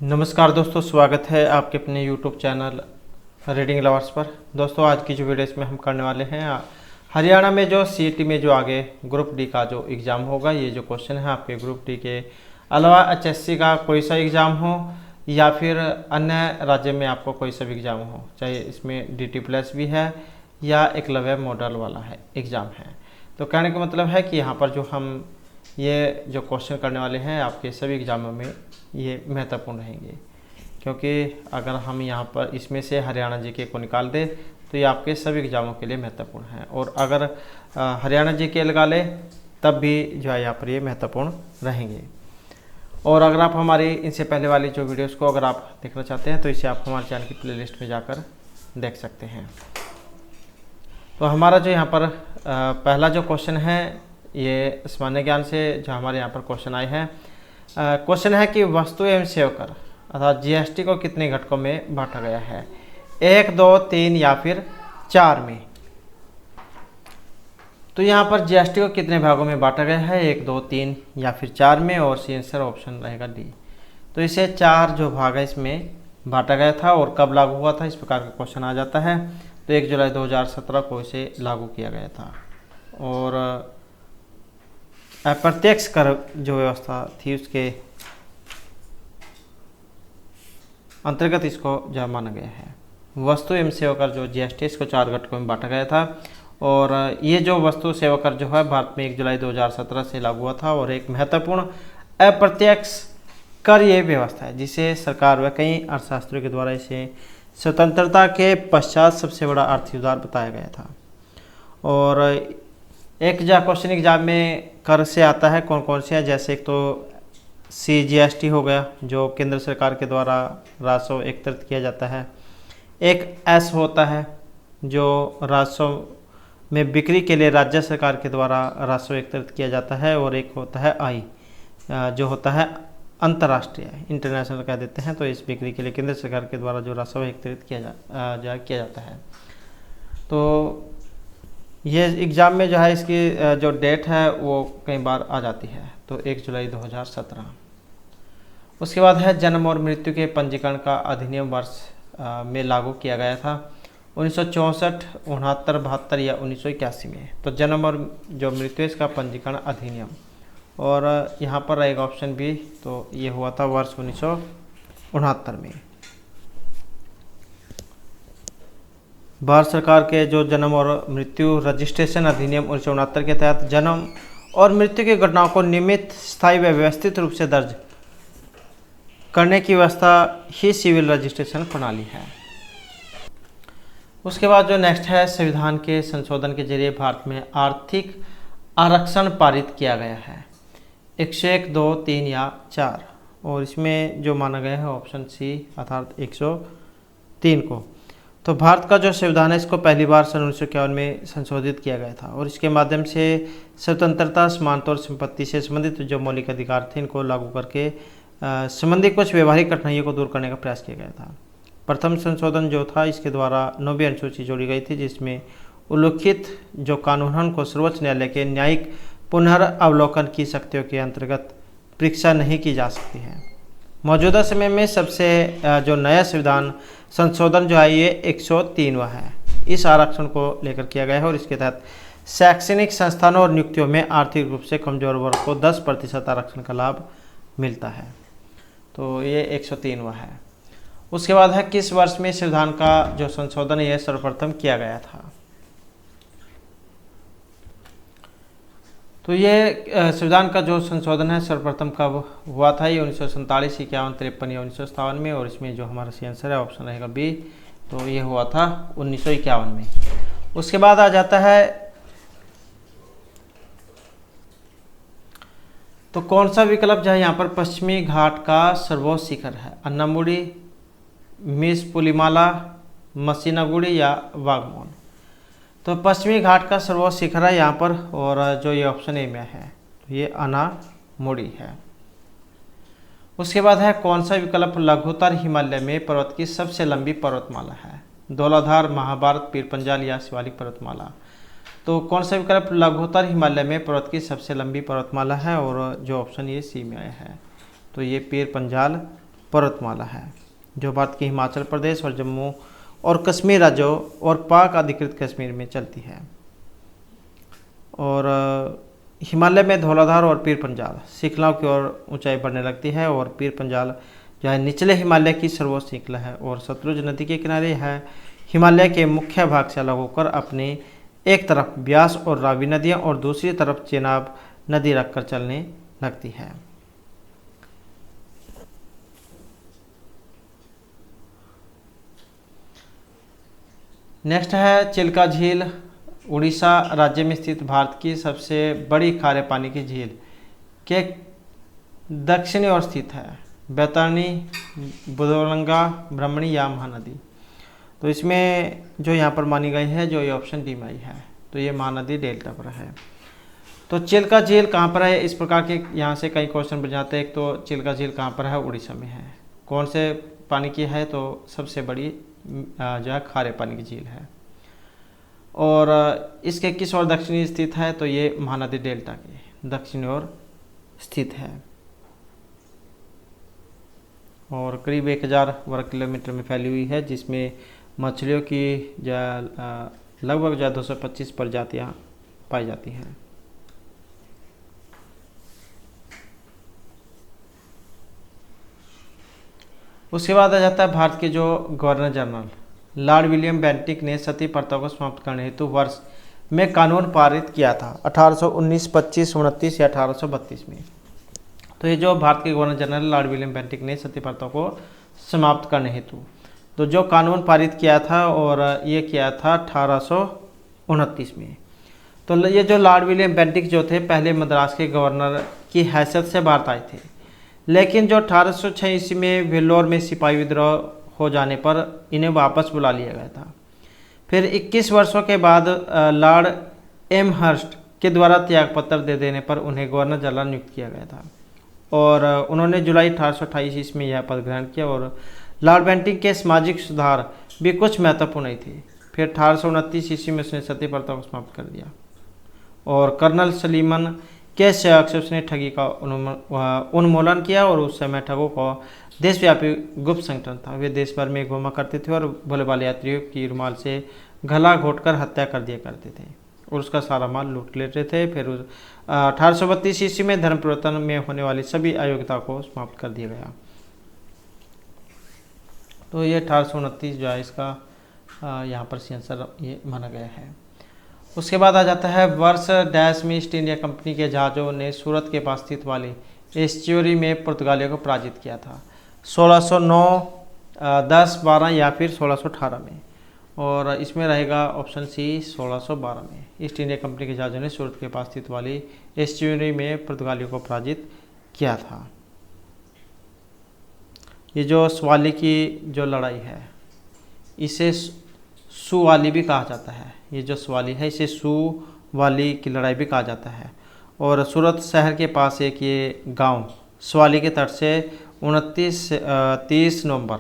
नमस्कार दोस्तों, स्वागत है आपके अपने YouTube चैनल रीडिंग लवर्स पर। दोस्तों आज की जो वीडियो इसमें हम करने वाले हैं हरियाणा में जो CET में जो आगे ग्रुप डी का जो एग्ज़ाम होगा, ये जो क्वेश्चन है आपके ग्रुप डी के अलावा HSC का कोई सा एग्ज़ाम हो या फिर अन्य राज्य में आपको कोई सा भी एग्ज़ाम हो, चाहे इसमें DT+ भी है या एकलव्य मॉडल वाला है एग्ज़ाम है। तो कहने का मतलब है कि यहाँ पर जो हम ये जो क्वेश्चन करने वाले हैं आपके सभी एग्ज़ामों में ये महत्वपूर्ण रहेंगे, क्योंकि अगर हम यहाँ पर इसमें से हरियाणा जीके को निकाल दें तो ये आपके सभी एग्ज़ामों के लिए महत्वपूर्ण है, और अगर हरियाणा जीके लगा ले तब भी जो है यहाँ पर ये महत्वपूर्ण रहेंगे। और अगर आप हमारी इनसे पहले वाली जो वीडियोस को अगर आप देखना चाहते हैं तो इसे आप हमारे चैनल की प्लेलिस्ट में जाकर देख सकते हैं। तो हमारा जो यहाँ पर पहला जो क्वेश्चन है ये सामान्य ज्ञान से जो हमारे यहाँ पर क्वेश्चन आए हैं। क्वेश्चन है कि वस्तु एवं सेवा कर अर्थात GST को कितने घटकों में बांटा गया है, 1, 2, 3 या फिर 4 में। तो यहाँ पर GST को कितने भागों में बांटा गया है, 1, 2, 3 या फिर 4 में, और सी आंसर ऑप्शन रहेगा डी। तो इसे 4 जो भाग है इसमें बांटा गया था, और कब लागू हुआ था इस प्रकार का क्वेश्चन आ जाता है। तो 1 जुलाई 2017 को इसे लागू किया गया था, और अप्रत्यक्ष कर जो व्यवस्था थी उसके अंतर्गत इसको जो माना गया है। वस्तु एवं सेवा कर जो GST इसको 4 घटकों में बांटा गया था, और ये जो वस्तु सेवा कर जो है भारत में 1 जुलाई 2017 से लागू हुआ था, और एक महत्वपूर्ण अप्रत्यक्ष कर ये व्यवस्था है जिसे सरकार व कई अर्थशास्त्रियों के द्वारा इसे स्वतंत्रता के पश्चात सबसे बड़ा आर्थिक सुधार बताया गया था। और एक क्वेश्चन एग्जाम में कर से आता है कौन कौन से है, जैसे एक तो CGST हो गया जो केंद्र सरकार के द्वारा राजस्व एकत्रित किया जाता है, एक S होता है जो राजस्व में बिक्री के लिए राज्य सरकार के द्वारा राजस्व एकत्रित किया जाता है, और एक होता है I जो होता है अंतर्राष्ट्रीय, इंटरनेशनल कह देते हैं। तो इस बिक्री के लिए केंद्र सरकार के द्वारा जो राजस्व एकत्रित किया जाता है। तो ये एग्ज़ाम में जो है इसकी जो डेट है वो कई बार आ जाती है, तो 1 जुलाई 2017। उसके बाद है जन्म और मृत्यु के पंजीकरण का अधिनियम वर्ष में लागू किया गया था, 1964, 69, 72 या 1981 में। तो जन्म और जो मृत्यु इसका पंजीकरण अधिनियम, और यहाँ पर रहेगा ऑप्शन बी, तो ये हुआ था वर्ष 1969 में। भारत सरकार के जो जन्म और मृत्यु रजिस्ट्रेशन अधिनियम 1969 के तहत जन्म और मृत्यु की घटनाओं को नियमित, स्थायी व व्यवस्थित रूप से दर्ज करने की व्यवस्था ही सिविल रजिस्ट्रेशन प्रणाली है। उसके बाद जो नेक्स्ट है, संविधान के संशोधन के जरिए भारत में आर्थिक आरक्षण पारित किया गया है, 101, 2, 3 या 4, और इसमें जो माना गया है ऑप्शन सी अर्थात 103 को। तो भारत का जो संविधान है इसको पहली बार सन 1951 में संशोधित किया गया था, और इसके माध्यम से स्वतंत्रता, समानता और संपत्ति से संबंधित जो मौलिक अधिकार थे इनको लागू करके संबंधित कुछ व्यवहारिक कठिनाइयों को दूर करने का प्रयास किया गया था। प्रथम संशोधन जो था इसके द्वारा 9वीं अनुसूची जोड़ी गई थी, जिसमें उल्लिखित जो कानूनन को सर्वोच्च न्यायालय के न्यायिक पुनर्अवलोकन की शक्तियों के अंतर्गत परीक्षा नहीं की जा सकती है। मौजूदा समय में सबसे जो नया संविधान संशोधन जो है ये 103वां है, इस आरक्षण को लेकर किया गया है, और इसके तहत शैक्षणिक संस्थानों और नियुक्तियों में आर्थिक रूप से कमजोर वर्ग को 10% आरक्षण का लाभ मिलता है। तो ये 103वां है। उसके बाद है किस वर्ष में संविधान का जो संशोधन है सर्वप्रथम किया गया था। तो ये संविधान का जो संशोधन है सर्वप्रथम कब हुआ था, ये 1947, 51, 53 या 1957 में, और इसमें जो हमारा सी आंसर है ऑप्शन रहेगा बी, तो ये हुआ था 1951 में। उसके बाद आ जाता है तो कौन सा विकल्प जो है यहाँ पर पश्चिमी घाट का सर्वोच्च शिखर है, अन्नामुडी, मिसपुलिमाला, मसीनागुड़ी या वाघमोन। तो पश्चिमी घाट का सर्वोच्च शिखर है यहाँ पर, और जो ये ऑप्शन ए में है तो ये अन्नामुडी है। उसके बाद है कौन सा विकल्प लघुत्तर हिमालय में पर्वत की सबसे लंबी पर्वतमाला है, धौलाधार, महाभारत, पीर पंजाल या शिवालिक पर्वतमाला। तो कौन सा विकल्प लघुत्तर हिमालय में पर्वत की सबसे लंबी पर्वतमाला है, और जो ऑप्शन ये सी में आया है तो ये पीर पंजाल पर्वतमाला है जो भारत के हिमाचल प्रदेश और जम्मू और कश्मीर राज्यों और पाक अधिकृत कश्मीर में चलती है। और हिमालय में धौलाधार और पीर पंजाल श्रृंखलाओं की ओर ऊंचाई बढ़ने लगती है और पीर पंजाल जो है निचले हिमालय की सर्वोच्च श्रृंखला है और सतलुज नदी के किनारे है। हिमालय के मुख्य भाग से अलग होकर अपने एक तरफ ब्यास और रावी नदियां और दूसरी तरफ चेनाब नदी रखकर चलने लगती है। नेक्स्ट है चिल्का झील, उड़ीसा राज्य में स्थित भारत की सबसे बड़ी खारे पानी की झील के दक्षिणी ओर स्थित है। बैतरणी, बुधगंगा, ब्रह्मणी या महानदी। तो इसमें जो यहाँ पर मानी गई है, जो ये ऑप्शन डी में आई है, तो ये महानदी डेल्टा पर है। तो चिल्का झील कहाँ पर है, इस प्रकार के यहाँ से कई क्वेश्चन बन जाते हैं। एक तो चिल्का झील कहाँ पर है, उड़ीसा में है। कौन से पानी की है, तो सबसे बड़ी जो है खारे पानी की झील है। और इसके किस ओर दक्षिणी स्थित है, तो ये महानदी डेल्टा के दक्षिणी ओर स्थित है और करीब 1000 वर्ग किलोमीटर में फैली हुई है, जिसमें मछलियों की लगभग 225 प्रजातियाँ पाई जाती हैं। उसके बाद आ जाता है भारत के जो governor general Lord William Bentinck ने सती प्रथा को समाप्त करने हेतु वर्ष में कानून पारित किया था 1819, 25, 29 या 1832 में। तो ये जो भारत के governor general Lord William Bentinck ने सती प्रथा को समाप्त करने हेतु तो जो कानून पारित किया था, और ये किया था 1829 में। तो ये जो लॉर्ड विलियम बेंटिक जो थे, पहले मद्रास के गवर्नर की हैसियत से भारत आए थे, लेकिन जो 1806 ईस्वी में वेल्लोर में सिपाही विद्रोह हो जाने पर इन्हें वापस बुला लिया गया था। फिर 21 वर्षों के बाद लॉर्ड एमहर्स्ट के द्वारा त्यागपत्र दे देने पर उन्हें गवर्नर जनरल नियुक्त किया गया था और उन्होंने जुलाई 1828 ईस्वी में यह पद ग्रहण किया। और लॉर्ड बेंटिक के सामाजिक सुधार भी कुछ महत्वपूर्ण नहीं थे। फिर 1829 ईस्वी में उसने सती प्रथा को समाप्त कर दिया और कर्नल सलीमन के सहयोग से उसने ठगी का उन्मूलन किया। और उस समय ठगों को देशव्यापी गुप्त संगठन था, वे देश भर में घूमा करते थे और भोले भाले यात्रियों की रुमाल से गला घोटकर हत्या कर दिया करते थे और उसका सारा माल लूट लेते थे। फिर 1832 ईस्वी में धर्म परिवर्तन में होने वाली सभी अयोग्यता को समाप्त कर दिया गया। तो ये 1829 जो है इसका यहाँ पर आंसर ये माना गया है। उसके बाद आ जाता है वर्ष डैश में ईस्ट इंडिया कंपनी के जहाज़ों ने सूरत के पास स्थित वाली एस्च्यूरी में पुर्तगालियों को पराजित किया था 1609, 10, 12 या फिर 1618 में। और इसमें रहेगा ऑप्शन सी 1612 में। ईस्ट इंडिया कंपनी के जहाज़ों ने सूरत के पास स्थित वाली एस्च्यूरी में पुर्तगालियों को पराजित किया था। ये जो स्वाली की जो लड़ाई है, इसे सुवाली भी कहा जाता है। ये जो स्वाली है, इसे सुवाली की लड़ाई भी कहा जाता है। और सूरत शहर के पास एक ये गांव स्वाली के तट से 30 नवंबर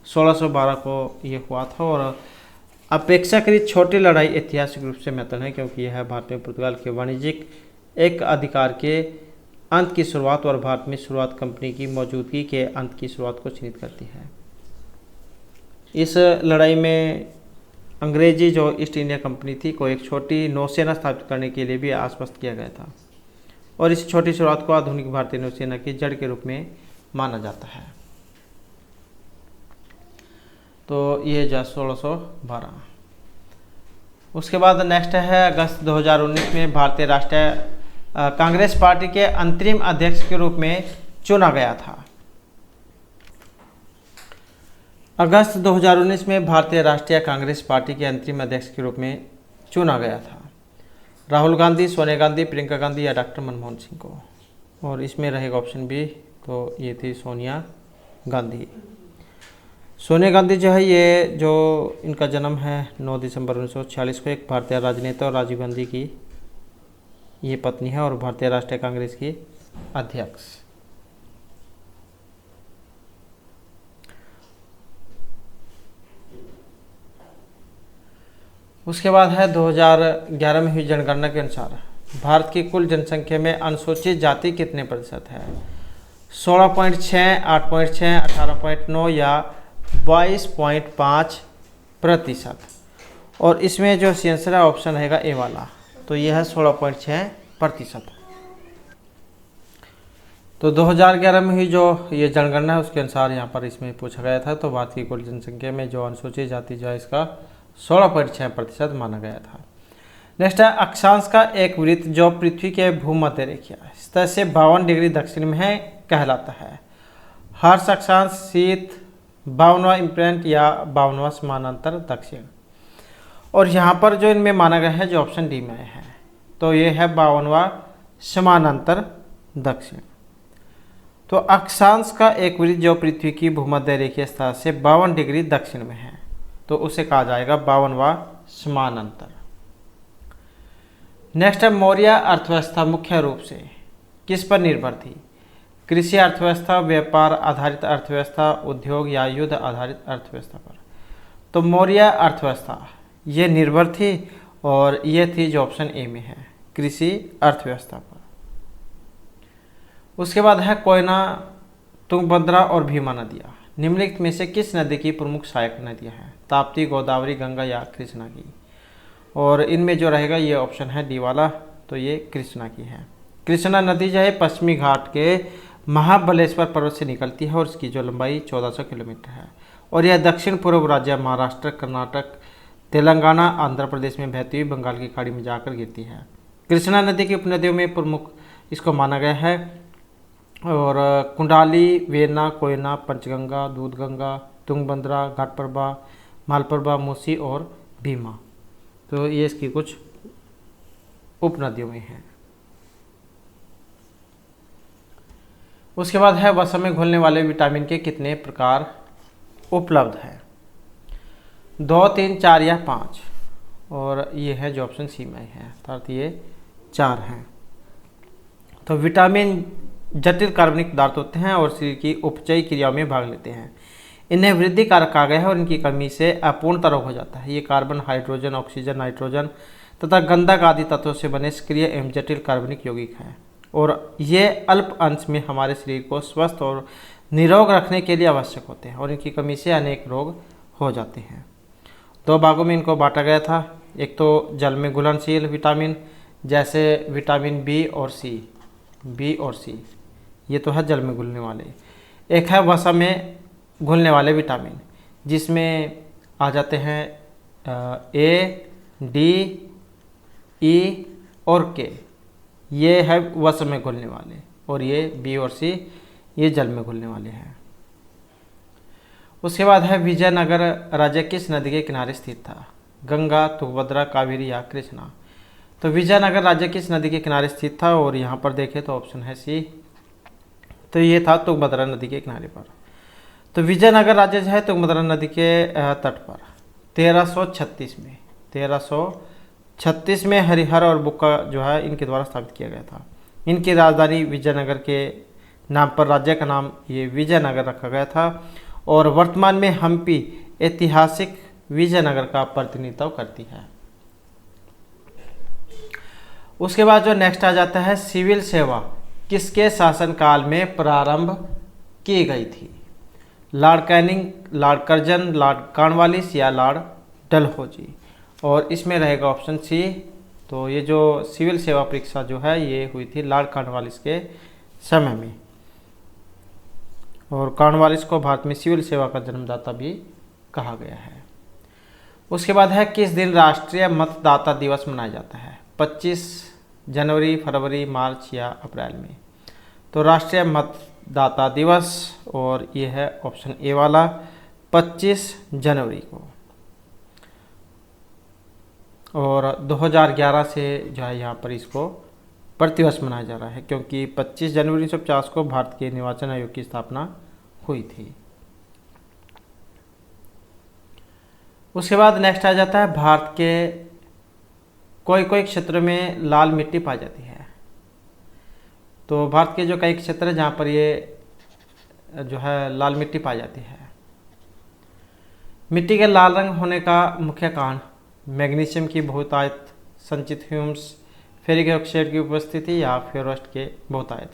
1612 को ये हुआ था। और अपेक्षाकृत छोटी लड़ाई ऐतिहासिक रूप से महत्वपूर्ण है, क्योंकि यह भारत में पुर्तगाल के वाणिज्यिक एक अधिकार के अंत की शुरुआत और भारत में शुरुआत कंपनी की मौजूदगी के अंत की शुरुआत को चिन्हित करती है। इस लड़ाई में अंग्रेजी जो ईस्ट इंडिया कंपनी थी को एक छोटी नौसेना स्थापित करने के लिए भी आश्वस्त किया गया था और इस छोटी शुरुआत को आधुनिक भारतीय नौसेना की जड़ के रूप में माना जाता है। तो ये जो 1612। उसके बाद नेक्स्ट है अगस्त 2019 में भारतीय राष्ट्रीय कांग्रेस पार्टी के अंतरिम अध्यक्ष के रूप में चुना गया था। अगस्त 2019 में भारतीय राष्ट्रीय कांग्रेस पार्टी के अंतरिम अध्यक्ष के रूप में चुना गया था राहुल गांधी, सोनिया गांधी, प्रियंका गांधी या डॉक्टर मनमोहन सिंह को। और इसमें रहेगा ऑप्शन बी, तो ये थी सोनिया गांधी। सोनिया गांधी जो है, ये जो इनका जन्म है 9 दिसंबर 1946 को, एक भारतीय राजनेता और राजीव गांधी की ये पत्नी है और भारतीय राष्ट्रीय कांग्रेस की अध्यक्ष। उसके बाद है 2011 में हुई जनगणना के अनुसार भारत की कुल जनसंख्या में अनुसूचित जाति कितने प्रतिशत है। 16.6, 8.6, 18.9 या 22.5%। और इसमें जो आंसर है ऑप्शन रहेगा ए वाला, तो यह है 16.6%। तो 2011 में हुई जो ये जनगणना है उसके अनुसार यहाँ पर इसमें पूछा गया था। तो भारत की कुल जनसंख्या में जो अनुसूचित जाति जो है इसका 16.6% माना गया था। नेक्स्ट है अक्षांश का एक वृत्त जो पृथ्वी के भूमध्य रेखीय सतह से 52 डिग्री दक्षिण में है कहलाता है। हर्ष अक्षांश, शीत, 52वां इम्प्रेंट या 52वां समानांतर दक्षिण। और यहाँ पर जो इनमें माना गया है जो ऑप्शन डी में है, तो ये है 52वां समानांतर दक्षिण। तो अक्षांश का एक वृत्त जो पृथ्वी की भूमध्य रेखीय सतह से 52 डिग्री दक्षिण में है, तो उसे कहा जाएगा 52वां समानांतर। नेक्स्ट है मौर्य अर्थव्यवस्था मुख्य रूप से किस पर निर्भर थी? कृषि अर्थव्यवस्था, व्यापार आधारित अर्थव्यवस्था, उद्योग या युद्ध आधारित अर्थव्यवस्था पर। तो मौर्य अर्थव्यवस्था ये निर्भर थी और ये थी जो ऑप्शन ए में है, कृषि अर्थव्यवस्था पर। उसके बाद है कोयना, तुंगभद्रा और भीमा नदियाँ निम्नलिखित में से किस नदी की प्रमुख सहायक नदियाँ हैं? ताप्ती, गोदावरी, गंगा या कृष्णा की। और इनमें जो रहेगा ये ऑप्शन है डी वाला, तो ये कृष्णा की है। कृष्णा नदी जो है पश्चिमी घाट के महाबलेश्वर पर्वत से निकलती है और इसकी जो लंबाई 1400 किलोमीटर है और यह दक्षिण पूर्व राज्य महाराष्ट्र, कर्नाटक, तेलंगाना, आंध्र प्रदेश में बहती हुई बंगाल की खाड़ी में जाकर गिरती है। कृष्णा नदी की उपनदियों में प्रमुख इसको माना गया है और कुंडाली, वेना, कोयना, पंचगंगा, दूधगंगा, तुंगभद्रा, घाटप्रभा, मालप्रभा, मूसी और भीमा। तो ये इसकी कुछ उपनदियों में है। उसके बाद है वसा में घुलने वाले विटामिन के कितने प्रकार उपलब्ध हैं? 2, 3, 4 या 5। और ये है जो ऑप्शन सी में है, अर्थात ये 4 हैं। तो विटामिन जटिल कार्बनिक पदार्थ होते हैं और शरीर की उपचयी क्रियाओं में भाग लेते हैं। इन्हें वृद्धि कारक कहा गया है और इनकी कमी से अपूर्णता रोग हो जाता है। ये कार्बन, हाइड्रोजन, ऑक्सीजन, नाइट्रोजन तथा गंधक आदि तत्वों से बने सक्रिय एवं जटिल कार्बनिक यौगिक हैं और ये अल्प अंश में हमारे शरीर को स्वस्थ और निरोग रखने के लिए आवश्यक होते हैं और इनकी कमी से अनेक रोग हो जाते हैं। 2 भागों में इनको बांटा गया था। एक तो जल में घुलनशील विटामिन जैसे विटामिन बी और सी, ये तो है जल में घुलने वाले। एक है वसा में घुलने वाले विटामिन जिसमें आ जाते हैं ए, डी, ई और के, ये है वसा में घुलने वाले, और ये बी और सी ये जल में घुलने वाले हैं। उसके बाद है विजयनगर राज्य किस नदी के किनारे स्थित था? गंगा, तुंगभद्रा, कावेरी या कृष्णा। तो विजयनगर राज्य किस नदी के किनारे स्थित था? और यहाँ पर देखें तो ऑप्शन है सी, तो ये था तुंगभद्रा नदी के किनारे पर। तो विजयनगर राज्य जो है तुंगभद्रा नदी के तट पर 1336 में हरिहर और बुक्का जो है इनके द्वारा स्थापित किया गया था। इनकी राजधानी विजयनगर के नाम पर राज्य का नाम ये विजयनगर रखा गया था और वर्तमान में हम्पी ऐतिहासिक विजयनगर का प्रतिनिधित्व करती है। उसके बाद जो नेक्स्ट आ जाता है सिविल सेवा किसके शासनकाल में प्रारंभ की गई थी? Lord Canning, Lord Curzon, Lord Cornwallis या लॉर्ड डलहौजी। और इसमें रहेगा ऑप्शन सी। तो ये जो सिविल सेवा परीक्षा जो है ये हुई थी लॉर्ड कॉर्नवालिस के समय में और कॉर्नवालिस को भारत में सिविल सेवा का जन्मदाता भी कहा गया है। उसके बाद है किस दिन राष्ट्रीय मतदाता दिवस मनाया जाता है? 25 जनवरी, फरवरी, मार्च या अप्रैल में। तो राष्ट्रीय मतदाता दिवस और ये है ऑप्शन ए वाला 25 जनवरी को। और 2011 से जो है यहाँ पर इसको प्रतिवर्ष मनाया जा रहा है क्योंकि 25 जनवरी 1950 को भारत के निर्वाचन आयोग की स्थापना हुई थी। उसके बाद नेक्स्ट आ जाता है भारत के कोई क्षेत्रों में लाल मिट्टी पाई जाती है। तो भारत के जो कई क्षेत्र है जहाँ पर ये जो है लाल मिट्टी पाई जाती है। मिट्टी के लाल रंग होने का मुख्य कारण मैग्नीशियम की बहुतायत, संचित ह्यूमस, फेरिक ऑक्साइड की उपस्थिति या फ्लोराइड के बहुतायत।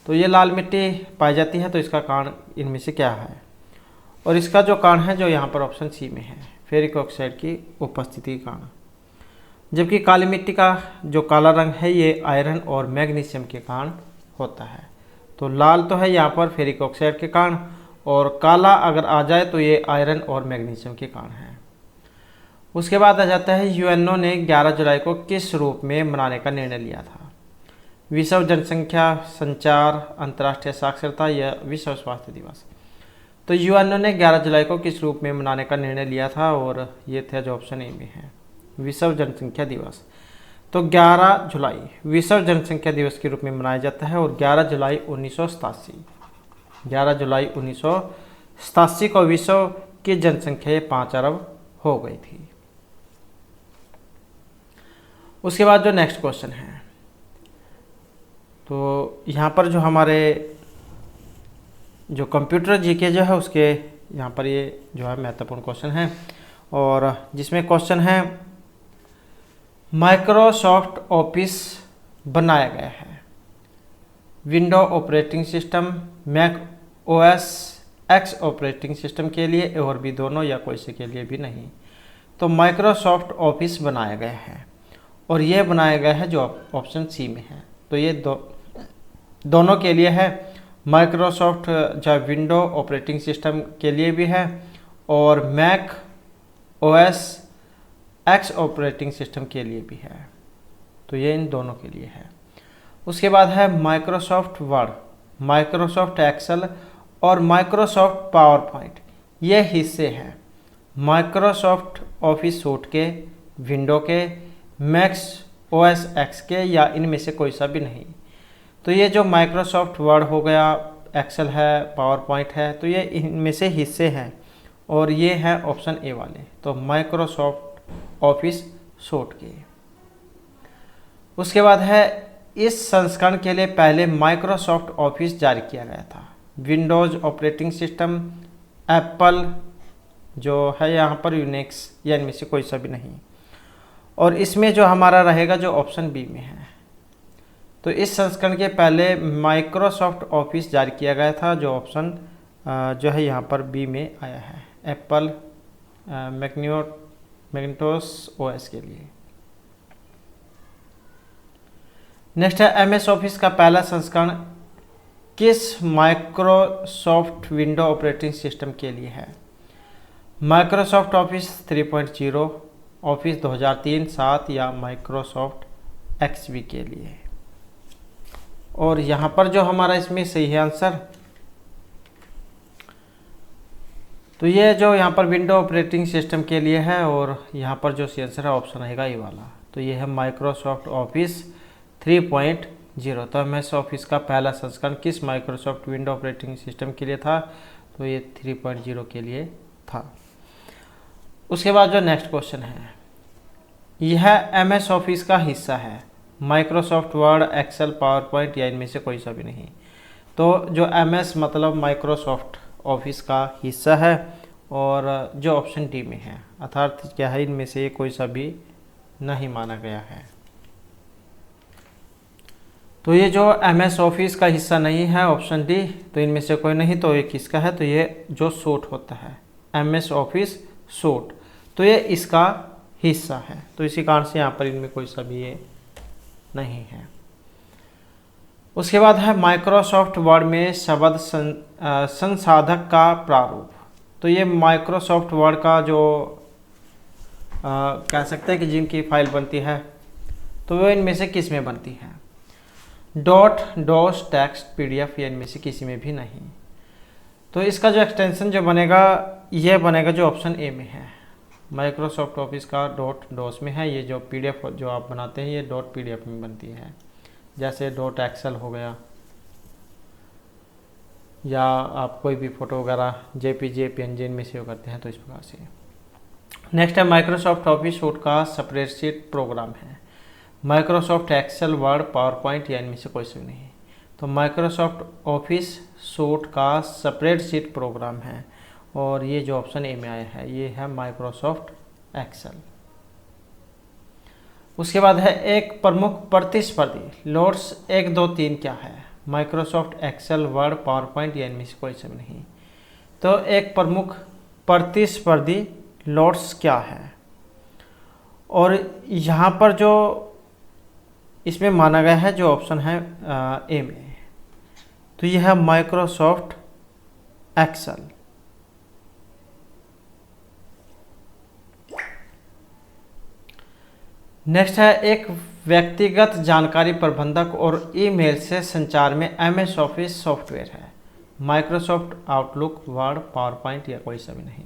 तो ये लाल मिट्टी पाई जाती है, तो इसका कारण इनमें से क्या है? और इसका जो कारण है जो यहाँ पर ऑप्शन सी में है, फेरिक ऑक्साइड की उपस्थिति के कारण। जबकि काली मिट्टी का जो काला रंग है ये आयरन और मैग्नीशियम के कारण होता है। तो लाल तो है यहाँ पर फेरिक ऑक्साइड के कारण, और काला अगर आ जाए तो ये आयरन और मैग्नीशियम के कारण है। उसके बाद आ जाता है यूएनओ ने 11 जुलाई को किस रूप में मनाने का निर्णय लिया था? विश्व जनसंख्या, संचार, अंतर्राष्ट्रीय साक्षरता या विश्व स्वास्थ्य दिवस। तो यूएनओ ने 11 जुलाई को किस रूप में मनाने का निर्णय लिया था? और ये था जो ऑप्शन ए में है, विश्व जनसंख्या दिवस। तो 11 जुलाई विश्व जनसंख्या दिवस के रूप में मनाया जाता है। और 11 जुलाई 1987 को विश्व की जनसंख्या 5 अरब हो गई थी। उसके बाद जो नेक्स्ट क्वेश्चन है, तो यहाँ पर जो हमारे जो कंप्यूटर जीके जो है उसके यहाँ पर ये जो है महत्वपूर्ण क्वेश्चन है, और जिसमें क्वेश्चन है माइक्रोसॉफ्ट ऑफिस बनाया गया है window operating system, Mac OS X operating system के लिए और भी दोनों, या कोई से के लिए भी नहीं। तो माइक्रोसॉफ्ट ऑफिस बनाया गया है, और ये बनाया गया है जो ऑप्शन सी में है। तो ये दोनों के लिए है। माइक्रोसॉफ्ट जो विंडो ऑपरेटिंग सिस्टम के लिए भी है, और Mac OS X operating system के लिए भी है। तो ये इन दोनों के लिए है। उसके बाद है माइक्रोसॉफ्ट वर्ड, माइक्रोसॉफ्ट एक्सेल और माइक्रोसॉफ्ट पावर पॉइंट। ये हिस्से हैं माइक्रोसॉफ्ट ऑफिस सूट के, विंडो के, मैक्स ओएस एक्स के, या इनमें से कोई सा भी नहीं। तो ये जो माइक्रोसॉफ्ट वर्ड हो गया, एक्सेल है, पावर पॉइंट है, तो ये इनमें से हिस्से हैं, और ये है ऑप्शन ए वाले। तो माइक्रोसॉफ्ट ऑफिस सूट के। उसके बाद है इस संस्करण के लिए पहले माइक्रोसॉफ्ट ऑफिस जारी किया गया था। विंडोज़ ऑपरेटिंग सिस्टम, एप्पल जो है यहाँ पर यूनिक्स, या इनमें से कोई सा भी नहीं। और इसमें जो हमारा रहेगा जो ऑप्शन बी में है। तो इस संस्करण के पहले माइक्रोसॉफ्ट ऑफिस जारी किया गया था, जो ऑप्शन जो है यहाँ पर बी में आया है, एप्पल मैकिन्टोश ओएस के लिए। नेक्स्ट है एमएस ऑफिस का पहला संस्करण किस माइक्रोसॉफ्ट विंडो ऑपरेटिंग सिस्टम के लिए है? माइक्रोसॉफ्ट ऑफिस 3.0, ऑफिस 2003-7 या माइक्रोसॉफ्ट एक्सवी के लिए। और यहाँ पर जो हमारा इसमें सही है आंसर, तो ये जो यहाँ पर विंडो ऑपरेटिंग सिस्टम के लिए है, और यहाँ पर जो सही आंसर है ऑप्शन रहेगा ये वाला। तो ये है माइक्रोसॉफ्ट ऑफिस 3.0। तो एमएस ऑफिस का पहला संस्करण किस माइक्रोसॉफ्ट विंडो ऑपरेटिंग सिस्टम के लिए था? तो ये 3.0 के लिए था। उसके बाद जो नेक्स्ट क्वेश्चन है, यह एमएस ऑफिस का हिस्सा है, Microsoft Word, Excel, PowerPoint, या इनमें से कोई सा भी नहीं। तो जो एमएस मतलब माइक्रोसॉफ्ट ऑफिस का हिस्सा है, और जो ऑप्शन डी में है, अर्थात क्या है, इनमें से कोई सा भी नहीं माना गया है। तो ये जो एमएस ऑफिस का हिस्सा नहीं है, ऑप्शन डी, तो इनमें से कोई नहीं। तो ये किसका है? तो ये जो सूट होता है एमएस ऑफिस सूट, तो ये इसका हिस्सा है। तो इसी कारण से यहाँ पर इनमें कोई सा भी ये नहीं है। उसके बाद है माइक्रोसॉफ्ट वर्ड में शब्द संसाधक का प्रारूप। तो ये माइक्रोसॉफ्ट वर्ड का जो कह सकते हैं कि जिनकी फाइल बनती है, तो वो इनमें से किस में बनती है? डॉट, डॉस, टेक्स्ट, पीडीएफ, या इनमें से किसी में भी नहीं। तो इसका जो एक्सटेंशन जो बनेगा, ये बनेगा जो ऑप्शन ए में है, माइक्रोसॉफ्ट ऑफिस का डॉट डॉस में है। ये जो पीडीएफ जो आप बनाते हैं, ये डॉट पीडीएफ में बनती है, जैसे डॉट एक्सेल हो गया, या आप कोई भी फोटो वगैरह जेपीजी, पीएनजी में सेव करते हैं, तो इस प्रकार से। नेक्स्ट है माइक्रोसॉफ्ट ऑफिस सूट का स्प्रेडशीट प्रोग्राम है, Microsoft Excel, Word, PowerPoint, या इनमें से कोई से नहीं। तो माइक्रोसॉफ्ट ऑफिस सूट का स्प्रेडशीट प्रोग्राम है, और ये जो ऑप्शन ए में आया है ये है माइक्रोसॉफ्ट एक्सेल। उसके बाद है एक प्रमुख प्रतिस्पर्धी लोड्स 1, 2, 3 क्या है? Microsoft Excel, Word, PowerPoint या इनमें से कोई सा भी नहीं। तो एक प्रमुख प्रतिस्पर्धी लोड्स क्या है, और यहाँ पर जो इसमें माना गया है जो ऑप्शन है ए में, तो यह है माइक्रोसॉफ्ट एक्सेल। नेक्स्ट है एक व्यक्तिगत जानकारी प्रबंधक और ईमेल से संचार में एमएस ऑफिस सॉफ्टवेयर है। Microsoft outlook, word, PowerPoint या कोई सा भी नहीं।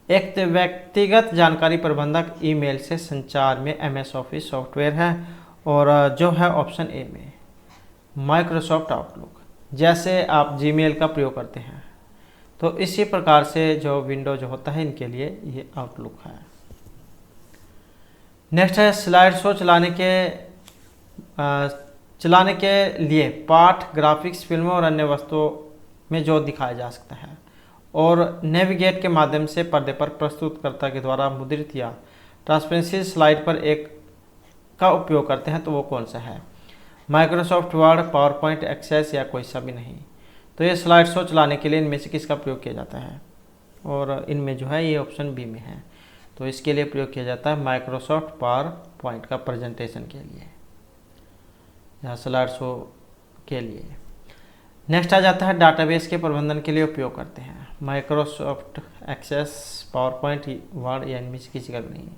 एक व्यक्तिगत जानकारी प्रबंधक ईमेल से संचार में एमएस ऑफिस सॉफ्टवेयर है, और जो है ऑप्शन ए में माइक्रोसॉफ्ट आउटलुक। जैसे आप जीमेल का प्रयोग करते हैं तो इसी प्रकार से जो विंडो जो होता है इनके लिए ये आउटलुक है। नेक्स्ट है स्लाइड शो चलाने के लिए पाठ, ग्राफिक्स, फिल्मों और अन्य वस्तुओं में जो दिखाया जा सकता है और नेविगेट के माध्यम से पर्दे पर प्रस्तुतकर्ता के द्वारा मुद्रित या ट्रांसपेरेंसी स्लाइड पर एक का उपयोग करते हैं, तो वो कौन सा है? Microsoft Word, PowerPoint, Access या कोई सा भी नहीं। तो ये स्लाइड शो चलाने के लिए इनमें से किसका प्रयोग किया जाता है? और इनमें जो है ये ऑप्शन बी में है, तो इसके लिए प्रयोग किया जाता है माइक्रोसॉफ्ट पावर पॉइंट का प्रेजेंटेशन के लिए या स्लाइड शो के लिए। नेक्स्ट आ जाता है डाटाबेस के प्रबंधन के लिए उपयोग करते हैं। Microsoft Access, PowerPoint, Word या इनमें से किसी का भी नहीं।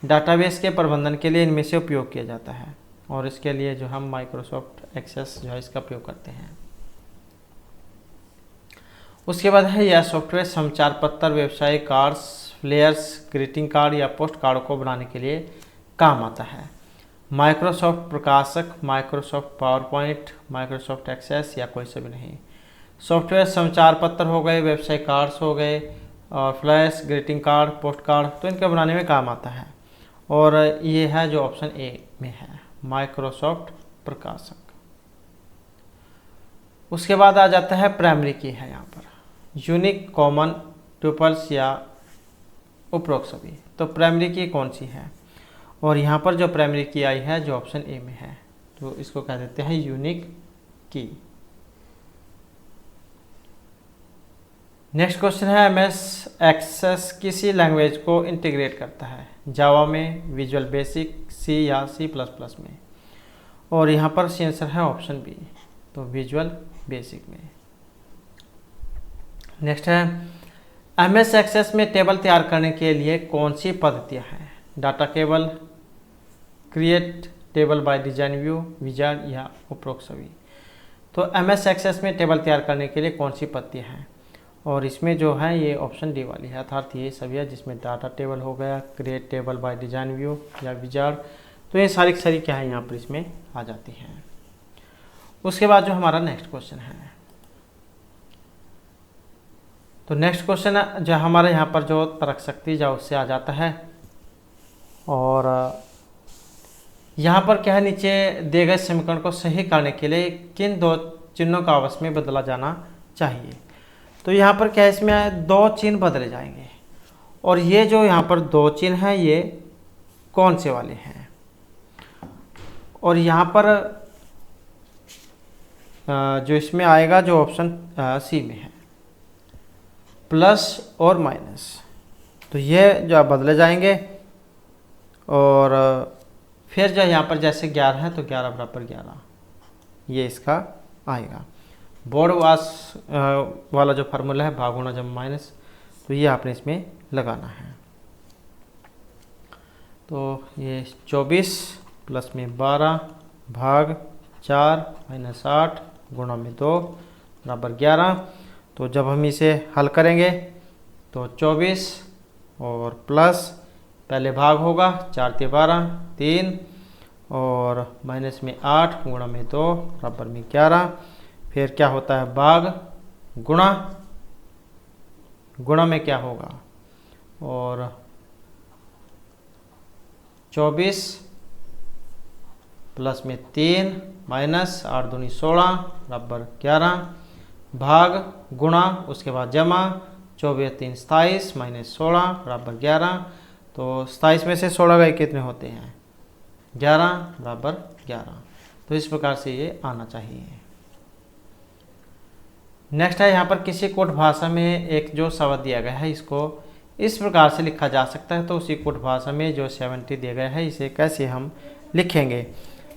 डाटाबेस के प्रबंधन के लिए इनमें से उपयोग किया जाता है, और इसके लिए जो हम माइक्रोसॉफ्ट एक्सेस जो है इसका प्रयोग करते हैं। उसके बाद है यह सॉफ्टवेयर समाचार पत्र, व्यवसायिक कार्ड्स, फ्लेयर्स, ग्रीटिंग कार्ड या पोस्ट कार्ड को बनाने के लिए काम आता है। माइक्रोसॉफ्ट प्रकाशक, Microsoft PowerPoint, Microsoft Access या कोई सा भी नहीं। सॉफ्टवेयर समाचार पत्र हो गए, व्यवसायिक कार्ड्स हो गए, और flash, greeting card, post card, तो इनके बनाने में काम आता है, और ये है जो ऑप्शन ए में है माइक्रोसॉफ्ट प्रकाशक। उसके बाद आ जाता है प्राइमरी की है यहाँ पर यूनिक, कॉमन, ट्यूपल्स या उपरोक्त सभी। तो प्राइमरी की कौन सी है? और यहाँ पर जो प्राइमरी की आई है जो ऑप्शन ए में है, तो इसको कह देते हैं यूनिक की। नेक्स्ट क्वेश्चन है एमएस एक्सेस किसी लैंग्वेज को इंटीग्रेट करता है? जावा में, विजुअल बेसिक, सी या C++ में। और यहाँ पर सी आंसर है ऑप्शन बी, तो विजुअल बेसिक में। नेक्स्ट है एमएस एक्सेस में टेबल तैयार करने के लिए कौन सी पद्धतियाँ हैं? Data table, create table by design view, wizard या उपरोक्त सभी। तो एमएस एक्सेस में टेबल तैयार करने के लिए कौन सी पद्धतियाँ हैं? और इसमें जो है ये ऑप्शन डी वाली है, अर्थात ये सभी है जिसमें डाटा टेबल हो गया, create table by design view या विजार्ड, तो ये सारी सारी क्या है यहाँ पर इसमें आ जाती हैं। उसके बाद जो हमारा नेक्स्ट क्वेश्चन है, तो नेक्स्ट क्वेश्चन जो हमारे यहाँ पर जो तर्क शक्ति जो उससे आ जाता है, और यहाँ पर क्या है नीचे दिए गए समीकरण को सही करने के लिए किन दो चिन्हों का आपस में बदला जाना चाहिए? तो यहाँ पर क्या है इसमें दो चिन्ह बदले जाएंगे, और ये जो यहाँ पर दो चिन्ह हैं ये कौन से वाले हैं? और यहाँ पर जो इसमें आएगा जो ऑप्शन सी में है प्लस और माइनस, तो ये जो बदले जाएंगे, और फिर जो यहाँ पर जैसे 11 है तो 11 बराबर 11 ये इसका आएगा। बोर्ड वास वाला जो फार्मूला है भाग गुणा जब माइनस, तो ये आपने इसमें लगाना है। तो ये 24 प्लस में 12 भाग 4 माइनस 8 गुणा में 2 बराबर 11। तो जब हम इसे हल करेंगे तो 24 और प्लस पहले भाग होगा 4 × 12 3 और माइनस में 8 गुणा में 2 बराबर में 11। फिर क्या होता है भाग गुणा, गुणा में क्या होगा, और 24 प्लस में 3 माइनस 8 दूनी 16 बराबर 11 भाग गुणा, उसके बाद जमा 24 3 27 माइनस 16 बराबर 11। तो 27 में से 16 गए कितने होते हैं? 11 बराबर 11। तो इस प्रकार से ये आना चाहिए। नेक्स्ट है यहाँ पर किसी कोट भाषा में एक जो शब्द दिया गया है इसको इस प्रकार से लिखा जा सकता है, तो उसी कोट भाषा में जो 70 दिया गया है इसे कैसे हम लिखेंगे।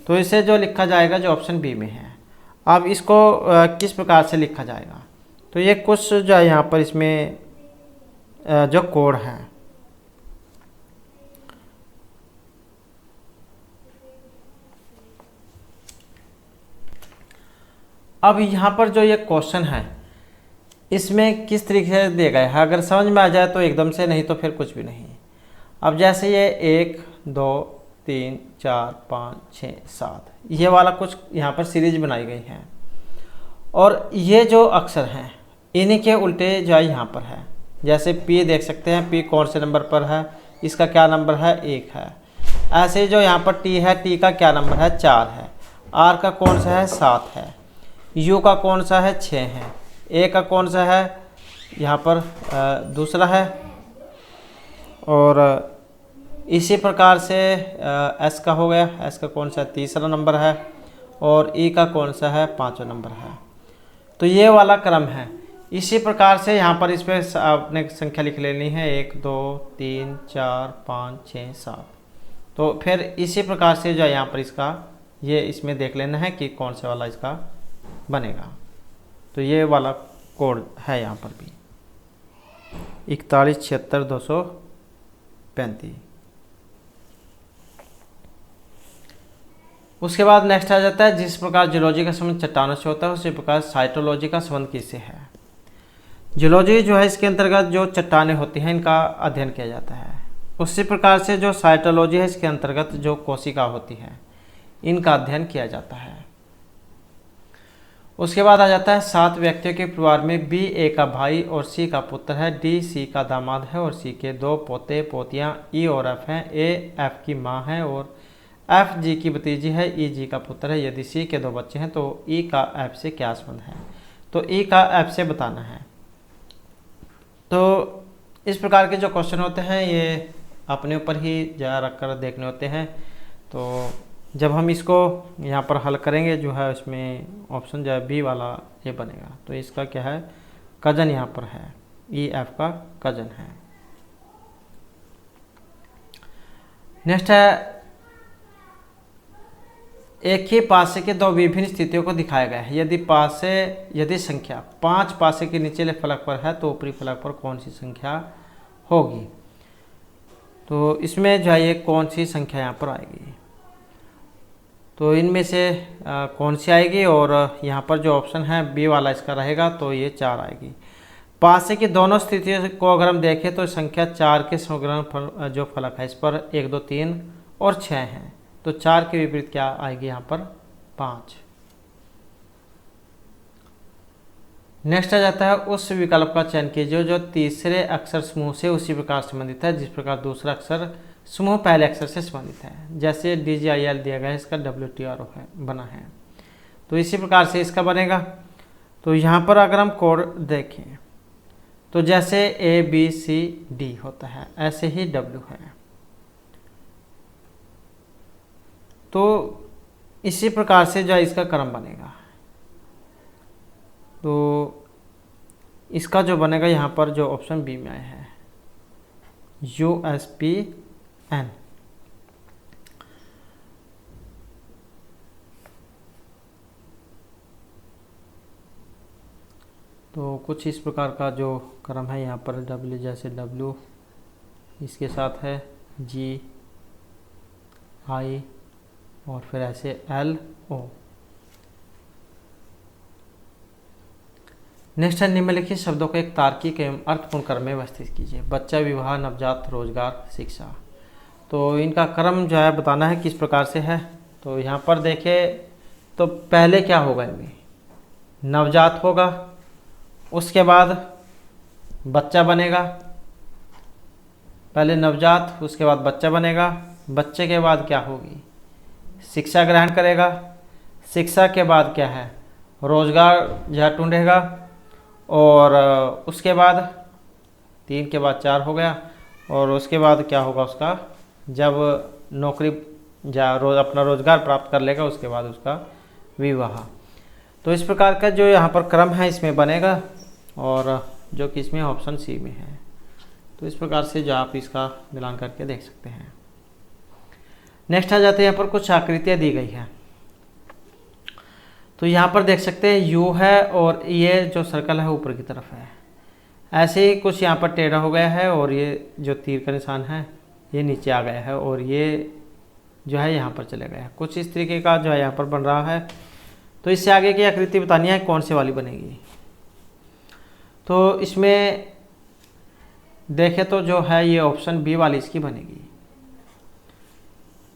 तो इसे जो लिखा जाएगा जो ऑप्शन बी में है। अब इसको किस प्रकार से लिखा जाएगा, तो ये कुछ जो है यहाँ पर इसमें जो कोड हैं, अब यहाँ पर जो ये क्वेश्चन है इसमें किस तरीके से दिया गया है, अगर समझ में आ जाए तो एकदम से, नहीं तो फिर कुछ भी नहीं। अब जैसे ये 1 2 3 4 5 6 7 ये वाला कुछ यहाँ पर सीरीज बनाई गई है, और ये जो अक्षर हैं इन्हीं के उल्टे जो है यहाँ पर है। जैसे P देख सकते हैं, P कौन से नंबर पर है, इसका क्या नंबर है, 1 है। ऐसे जो यहाँ पर T है, T का क्या नंबर है, 4 है। R का कौन सा है, 7 है। U का कौन सा है, 6 है। A का कौन सा है, यहाँ पर दूसरा है। और इसी प्रकार से S का हो गया, S का कौन सा तीसरा नंबर है, और E का कौन सा है, 5वां नंबर है। तो ये वाला क्रम है। इसी प्रकार से यहाँ पर इस पर आपने संख्या लिख लेनी है, 1 2 3 4 5 6 7। तो फिर इसी प्रकार से जो है यहाँ पर इसका ये इसमें देख लेना है कि कौन सा वाला इसका बनेगा। तो ये वाला कोड है यहाँ पर भी 41 76 235। उसके बाद नेक्स्ट आ जाता है, जिस प्रकार जियोलॉजी का संबंध चट्टानों से होता है उसी प्रकार साइटोलॉजी का संबंध किससे है। जियोलॉजी जो है इसके अंतर्गत जो चट्टानें होती हैं इनका अध्ययन किया जाता है। उसी प्रकार से जो साइटोलॉजी है इसके अंतर्गत जो कोशिका होती है इनका अध्ययन किया जाता है। उसके बाद आ जाता है 7 व्यक्तियों के परिवार में बी ए का भाई और सी का पुत्र है, डी सी का दामाद है और सी के 2 पोते पोतियां ई और एफ हैं, ए एफ की माँ है और एफ जी की भतीजी है, ई जी का पुत्र है। यदि सी के 2 बच्चे हैं तो ई का एफ से क्या संबंध है, तो ई का एफ से बताना है। तो इस प्रकार के जो क्वेश्चन होते हैं ये अपने ऊपर ही जा रख कर देखने होते हैं। तो जब हम इसको यहाँ पर हल करेंगे जो है उसमें ऑप्शन जो है बी वाला ये बनेगा। तो इसका क्या है, कजन यहाँ पर है, ई एफ का कजन है। नेक्स्ट है, एक ही पासे के 2 विभिन्न स्थितियों को दिखाया गया है। यदि संख्या 5 पासे के निचले फलक पर है तो ऊपरी फलक पर कौन सी संख्या होगी। तो इसमें जो है ये कौन सी संख्या यहाँ पर आएगी, तो इनमें से कौन सी आएगी, और यहाँ पर जो ऑप्शन है बी वाला इसका रहेगा तो ये 4 आएगी। पासे की दोनों स्थितियों को अगर हम देखें तो संख्या 4 के समग्र जो फलक है इस पर 1 2 3 और 6 हैं, तो 4 के विपरीत क्या आएगी यहाँ पर 5। नेक्स्ट आ जाता है, उस विकल्प का चयन कीजिए जो तीसरे अक्षर समूह से उसी प्रकार संबंधित है जिस प्रकार दूसरा अक्षर समूह पहले अक्षर से संबंधित है। जैसे DGIL दिया गया है, इसका WTRO है बना है, तो इसी प्रकार से इसका बनेगा। तो यहाँ पर अगर हम कोड देखें तो जैसे ABCD होता है ऐसे ही W है, तो इसी प्रकार से जो है इसका क्रम बनेगा। तो इसका जो बनेगा यहाँ पर जो ऑप्शन बी में आया है USPN। तो कुछ इस प्रकार का जो क्रम है यहाँ पर W जैसे W इसके साथ है GI और फिर ऐसे LO। नेक्स्ट है, निम्नलिखित शब्दों को एक तार्किक एवं अर्थपूर्ण क्रम में व्यवस्थित कीजिए। बच्चा, विवाह, नवजात, रोजगार, शिक्षा। तो इनका क्रम जो है बताना है किस प्रकार से है। तो यहाँ पर देखें तो पहले क्या होगा, इनमें नवजात होगा, उसके बाद बच्चा बनेगा, पहले नवजात उसके बाद बच्चा बनेगा, बच्चे के बाद क्या होगी, शिक्षा ग्रहण करेगा, शिक्षा के बाद क्या है, रोजगार जो ढूंढेगा, और उसके बाद 3 के बाद 4 हो गया, और उसके बाद क्या होगा उसका, जब नौकरी अपना रोजगार प्राप्त कर लेगा उसके बाद उसका विवाह। तो इस प्रकार का जो यहाँ पर क्रम है इसमें बनेगा, और जो कि इसमें ऑप्शन सी में है। तो इस प्रकार से जो आप इसका मिलान करके देख सकते हैं। नेक्स्ट आ जाते हैं, यहाँ पर कुछ आकृतियाँ दी गई हैं। तो यहाँ पर देख सकते हैं यू है और ये जो सर्कल है ऊपर की तरफ है। ऐसे ही कुछ यहाँ पर टेढ़ा हो गया है और ये जो तीर का निशान है ये नीचे आ गया है और ये जो है यहाँ पर चले गया है। कुछ इस तरीके का जो है यहाँ पर बन रहा है। तो इससे आगे की आकृति बतानी है कौन सी वाली बनेगी। तो इसमें देखें तो जो है ये ऑप्शन बी वाली इसकी बनेगी,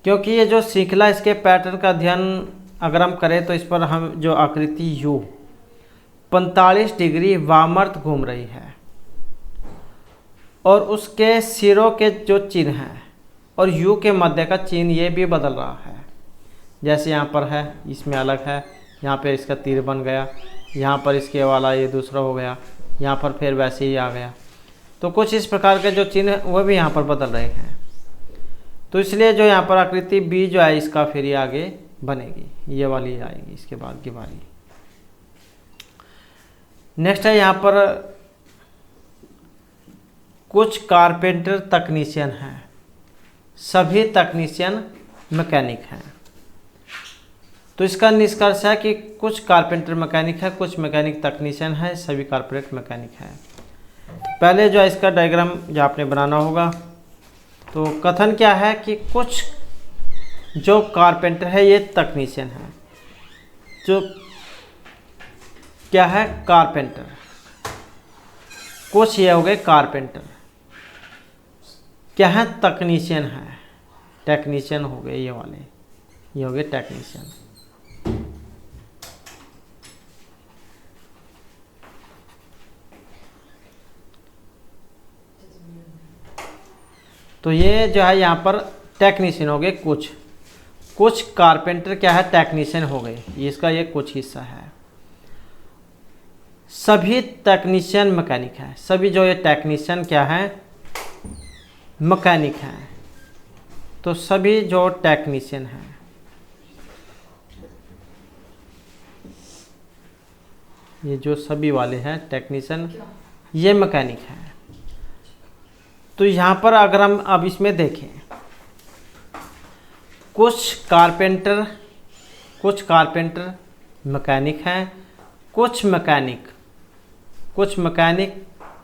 क्योंकि ये जो श्रृंखला इसके पैटर्न का अध्ययन अगर हम करें तो इस पर हम जो आकृति यू 45 डिग्री वामावर्त घूम रही है और उसके सिरों के जो चिन्ह हैं और यू के मध्य का चिन्ह ये भी बदल रहा है। जैसे यहाँ पर है, इसमें अलग है, यहाँ पे इसका तीर बन गया, यहाँ पर इसके वाला ये दूसरा हो गया, यहाँ पर फिर वैसे ही आ गया। तो कुछ इस प्रकार के जो चिन्ह वो भी यहाँ पर बदल रहे हैं। तो इसलिए जो यहाँ पर आकृति बी जो है इसका फिर ये आगे बनेगी, ये वाली आएगी इसके बाद की बारी। नेक्स्ट है यहाँ पर कुछ कारपेंटर तकनीशियन हैं, सभी तकनीशियन मैकेनिक हैं। तो इसका निष्कर्ष है कि कुछ कारपेंटर मैकेनिक है, कुछ मैकेनिक तकनीशियन है, सभी कारपोरेट मैकेनिक हैं। पहले जो है इसका डायग्राम जो आपने बनाना होगा। तो कथन क्या है कि कुछ जो कारपेंटर है ये तकनीशियन है, जो क्या है कारपेंटर, कुछ ये हो गए कारपेंटर, क्या है तकनीशियन है, टेक्नीशियन हो गए ये वाले, ये हो गए टेक्नीशियन। तो ये जो है यहाँ पर टेक्नीशियन हो गए, कुछ कारपेंटर क्या है टेक्नीशियन हो गए, इसका ये कुछ हिस्सा है। सभी टेक्नीशियन मैकेनिक है, सभी जो ये टेक्नीशियन क्या है मैकेनिक हैं। तो सभी जो टेक्नीशियन हैं, ये जो सभी वाले हैं टेक्नीशियन ये मैकेनिक हैं। तो यहाँ पर अगर हम अब इसमें देखें, कुछ कारपेंटर मैकेनिक हैं, कुछ मैकेनिक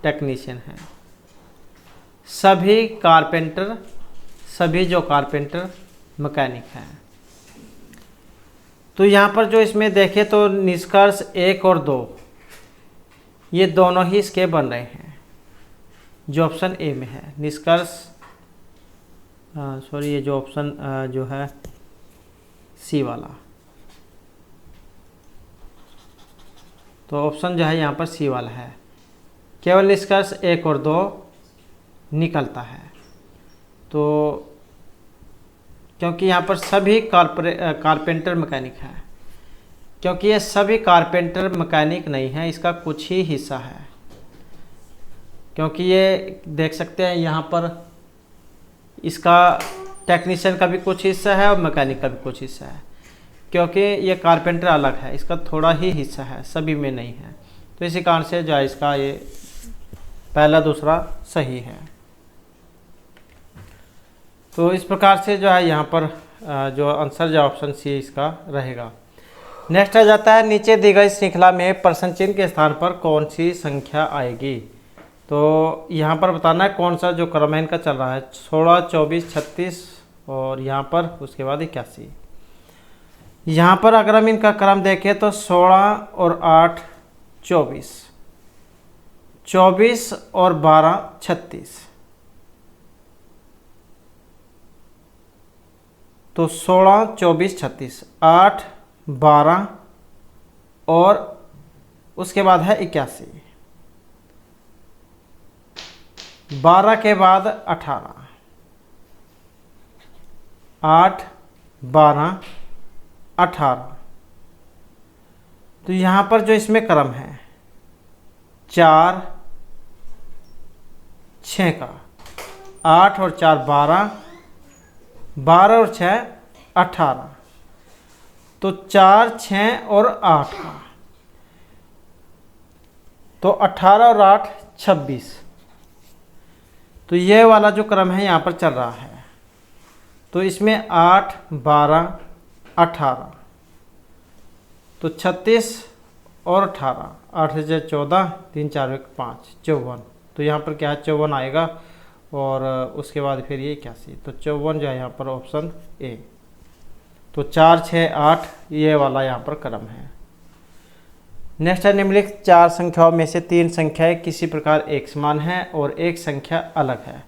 टेक्नीशियन हैं, सभी जो कारपेंटर मैकेनिक हैं। तो यहाँ पर जो इसमें देखें तो निष्कर्ष 1 और 2 ये दोनों ही इसके बन रहे हैं जो ऑप्शन ए में है। निष्कर्ष सॉरी ये जो ऑप्शन जो है सी वाला, तो ऑप्शन जो है यहाँ पर सी वाला है। केवल निष्कर्ष 1 और 2 निकलता है। तो क्योंकि यहाँ पर सभी कारपेंटर मैकेनिक हैं, क्योंकि ये सभी कारपेंटर मैकेनिक नहीं है, इसका कुछ ही हिस्सा है। क्योंकि ये देख सकते हैं यहाँ पर इसका टेक्नीशियन का भी कुछ हिस्सा है और मैकेनिक का भी कुछ हिस्सा है, क्योंकि ये कारपेंटर अलग है, इसका थोड़ा ही हिस्सा है, सभी में नहीं है। तो इसी कारण से जो है इसका ये पहला दूसरा सही है। तो इस प्रकार से जो है यहाँ पर जो आंसर जो ऑप्शन सी इसका रहेगा। नेक्स्ट आ जाता है, नीचे दी गई श्रृंखला में प्रश्न चिन्ह के स्थान पर कौन सी संख्या आएगी। तो यहाँ पर बताना है कौन सा जो क्रम है इनका चल रहा है, 16, 24, 36 और यहाँ पर उसके बाद 81। यहाँ पर अगर हम इनका क्रम देखें तो 16 और 8 24, 24 और 12 36। तो 16, 24, 36, 8, 12 और उसके बाद है 81। 12 के बाद 18, 8, 12, 18। तो यहाँ पर जो इसमें क्रम है 4, 6 का, 8 और 4 12, 12 और 6 18। तो 4, 6 और 8 का तो 18 और 8 26। तो ये वाला जो क्रम है यहाँ पर चल रहा है। तो इसमें 8 12 18, तो 36 और 18, 8 से 14, 3 4 1 5, 54। तो यहाँ पर क्या है 54 आएगा, और उसके बाद फिर ये 81। तो 54 जो है यहाँ पर ऑप्शन ए। तो 4 6 8 ये वाला यहाँ पर क्रम है। नेक्स्ट है निम्नलिखित 4 संख्याओं में से 3 संख्याएं किसी प्रकार एक समान है और एक संख्या अलग है,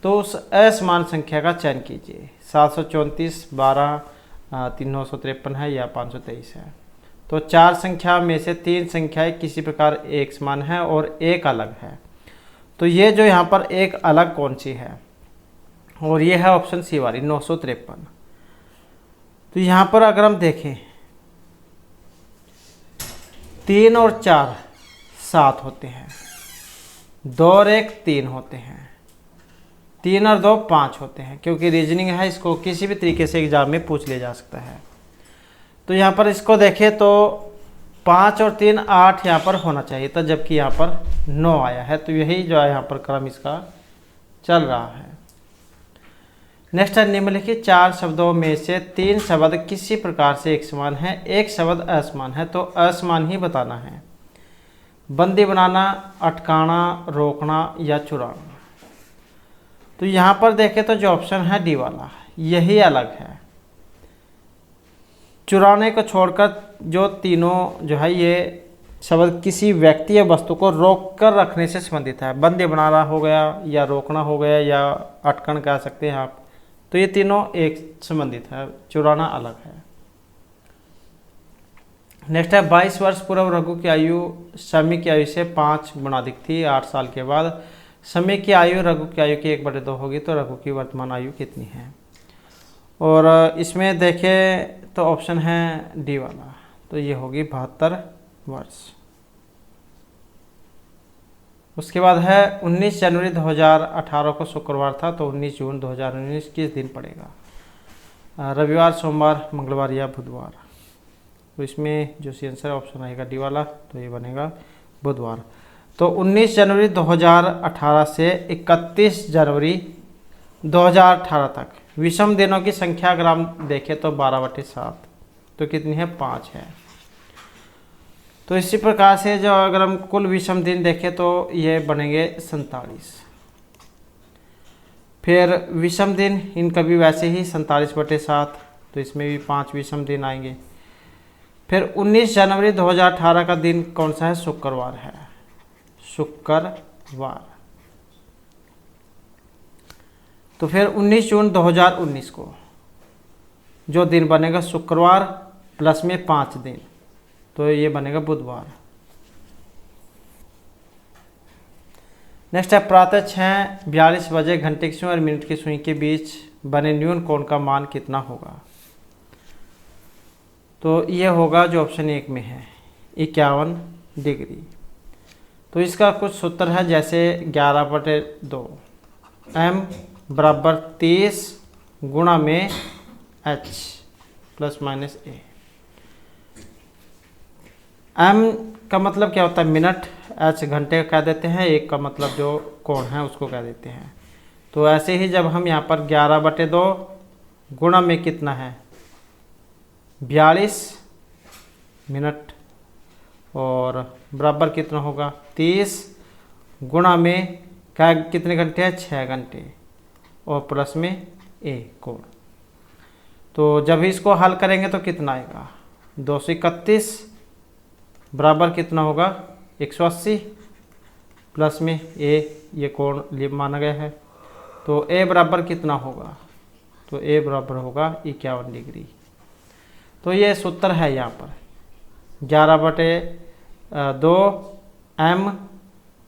तो उस असमान संख्या का चयन कीजिए। 734 12 353 है या 523 है। तो 4 संख्या में से 3 संख्याएं किसी प्रकार एक समान है और एक अलग है, तो ये जो यहाँ पर एक अलग कौन सी है, और ये है ऑप्शन सी वाली 953। तो यहाँ पर अगर हम देखें 3 और 4 7 होते हैं, 2 और 1 3 होते हैं, 3 और 2 5 होते हैं, क्योंकि रीजनिंग है, इसको किसी भी तरीके से एग्जाम में पूछ लिया जा सकता है। तो यहाँ पर इसको देखें तो 5 और 3 8 यहाँ पर होना चाहिए था, जबकि यहाँ पर 9 आया है। तो यही जो है यहाँ पर क्रम इसका चल रहा है। नेक्स्ट है निम्नलिखित 4 शब्दों में से 3 शब्द किसी प्रकार से एक समान है, एक शब्द असमान है, तो असमान ही बताना है। बंदी बनाना, अटकाना, रोकना या चुराना। तो यहाँ पर देखें तो जो ऑप्शन है डी वाला यही अलग है। चुराने को छोड़कर जो तीनों जो है ये शब्द किसी व्यक्ति या वस्तु को रोक कर रखने से संबंधित है। बंदी बनाना हो गया, या रोकना हो गया, या अटकन कह सकते हैं आप। तो ये तीनों एक संबंधित है, चुराना अलग है। नेक्स्ट है 22 वर्ष पूर्व रघु की आयु शमी की आयु से 5 गुना अधिक थी। 8 साल के बाद शमी की आयु रघु की आयु की 1/2 होगी, तो रघु की वर्तमान आयु कितनी है। और इसमें देखें तो ऑप्शन है डी वाला, तो ये होगी 72 वर्ष। उसके बाद है 19 जनवरी 2018 को शुक्रवार था, तो 19 जून 2019 किस दिन पड़ेगा। रविवार, सोमवार, मंगलवार या बुधवार। तो इसमें जो सी आंसर ऑप्शन आएगा डी वाला, तो ये बनेगा बुधवार। तो 19 जनवरी 2018 से 31 जनवरी 2018 तक विषम दिनों की संख्या अगर हम देखें तो 12/7, तो कितनी है 5 है। तो इसी प्रकार से जो अगर हम कुल विषम दिन देखें तो ये बनेंगे 47। फिर विषम दिन इनका भी वैसे ही 47/7, तो इसमें भी 5 विषम दिन आएंगे। फिर 19 जनवरी 2018 का दिन कौन सा है, शुक्रवार है, शुक्रवार। तो फिर 19 जून 2019 को जो दिन बनेगा शुक्रवार प्लस में 5 दिन, तो ये बनेगा बुधवार। नेक्स्ट है प्रातः 6:42 बजे घंटे की सुई और मिनट की सुई के बीच बने न्यून कोण का मान कितना होगा। तो ये होगा जो ऑप्शन 1 में है 51 डिग्री। तो इसका कुछ सूत्र है, जैसे 11/2 m बराबर 30 गुणा में h plus minus a। m का मतलब क्या होता है मिनट, h घंटे कह देते हैं, 1 का मतलब जो कोण है उसको कह देते हैं। तो ऐसे ही जब हम यहाँ पर 11/2 गुणा में कितना है 42 मिनट, और बराबर कितना होगा 30 गुणा में क्या कितने घंटे हैं 6 घंटे, और प्लस में a कोण। तो जब इसको हल करेंगे तो कितना आएगा 231 बराबर कितना होगा 180, प्लस में a ये कोण माना गया है। तो a बराबर कितना होगा, तो a बराबर होगा 51 डिग्री। तो ये सूत्र है यहाँ पर 11/2 m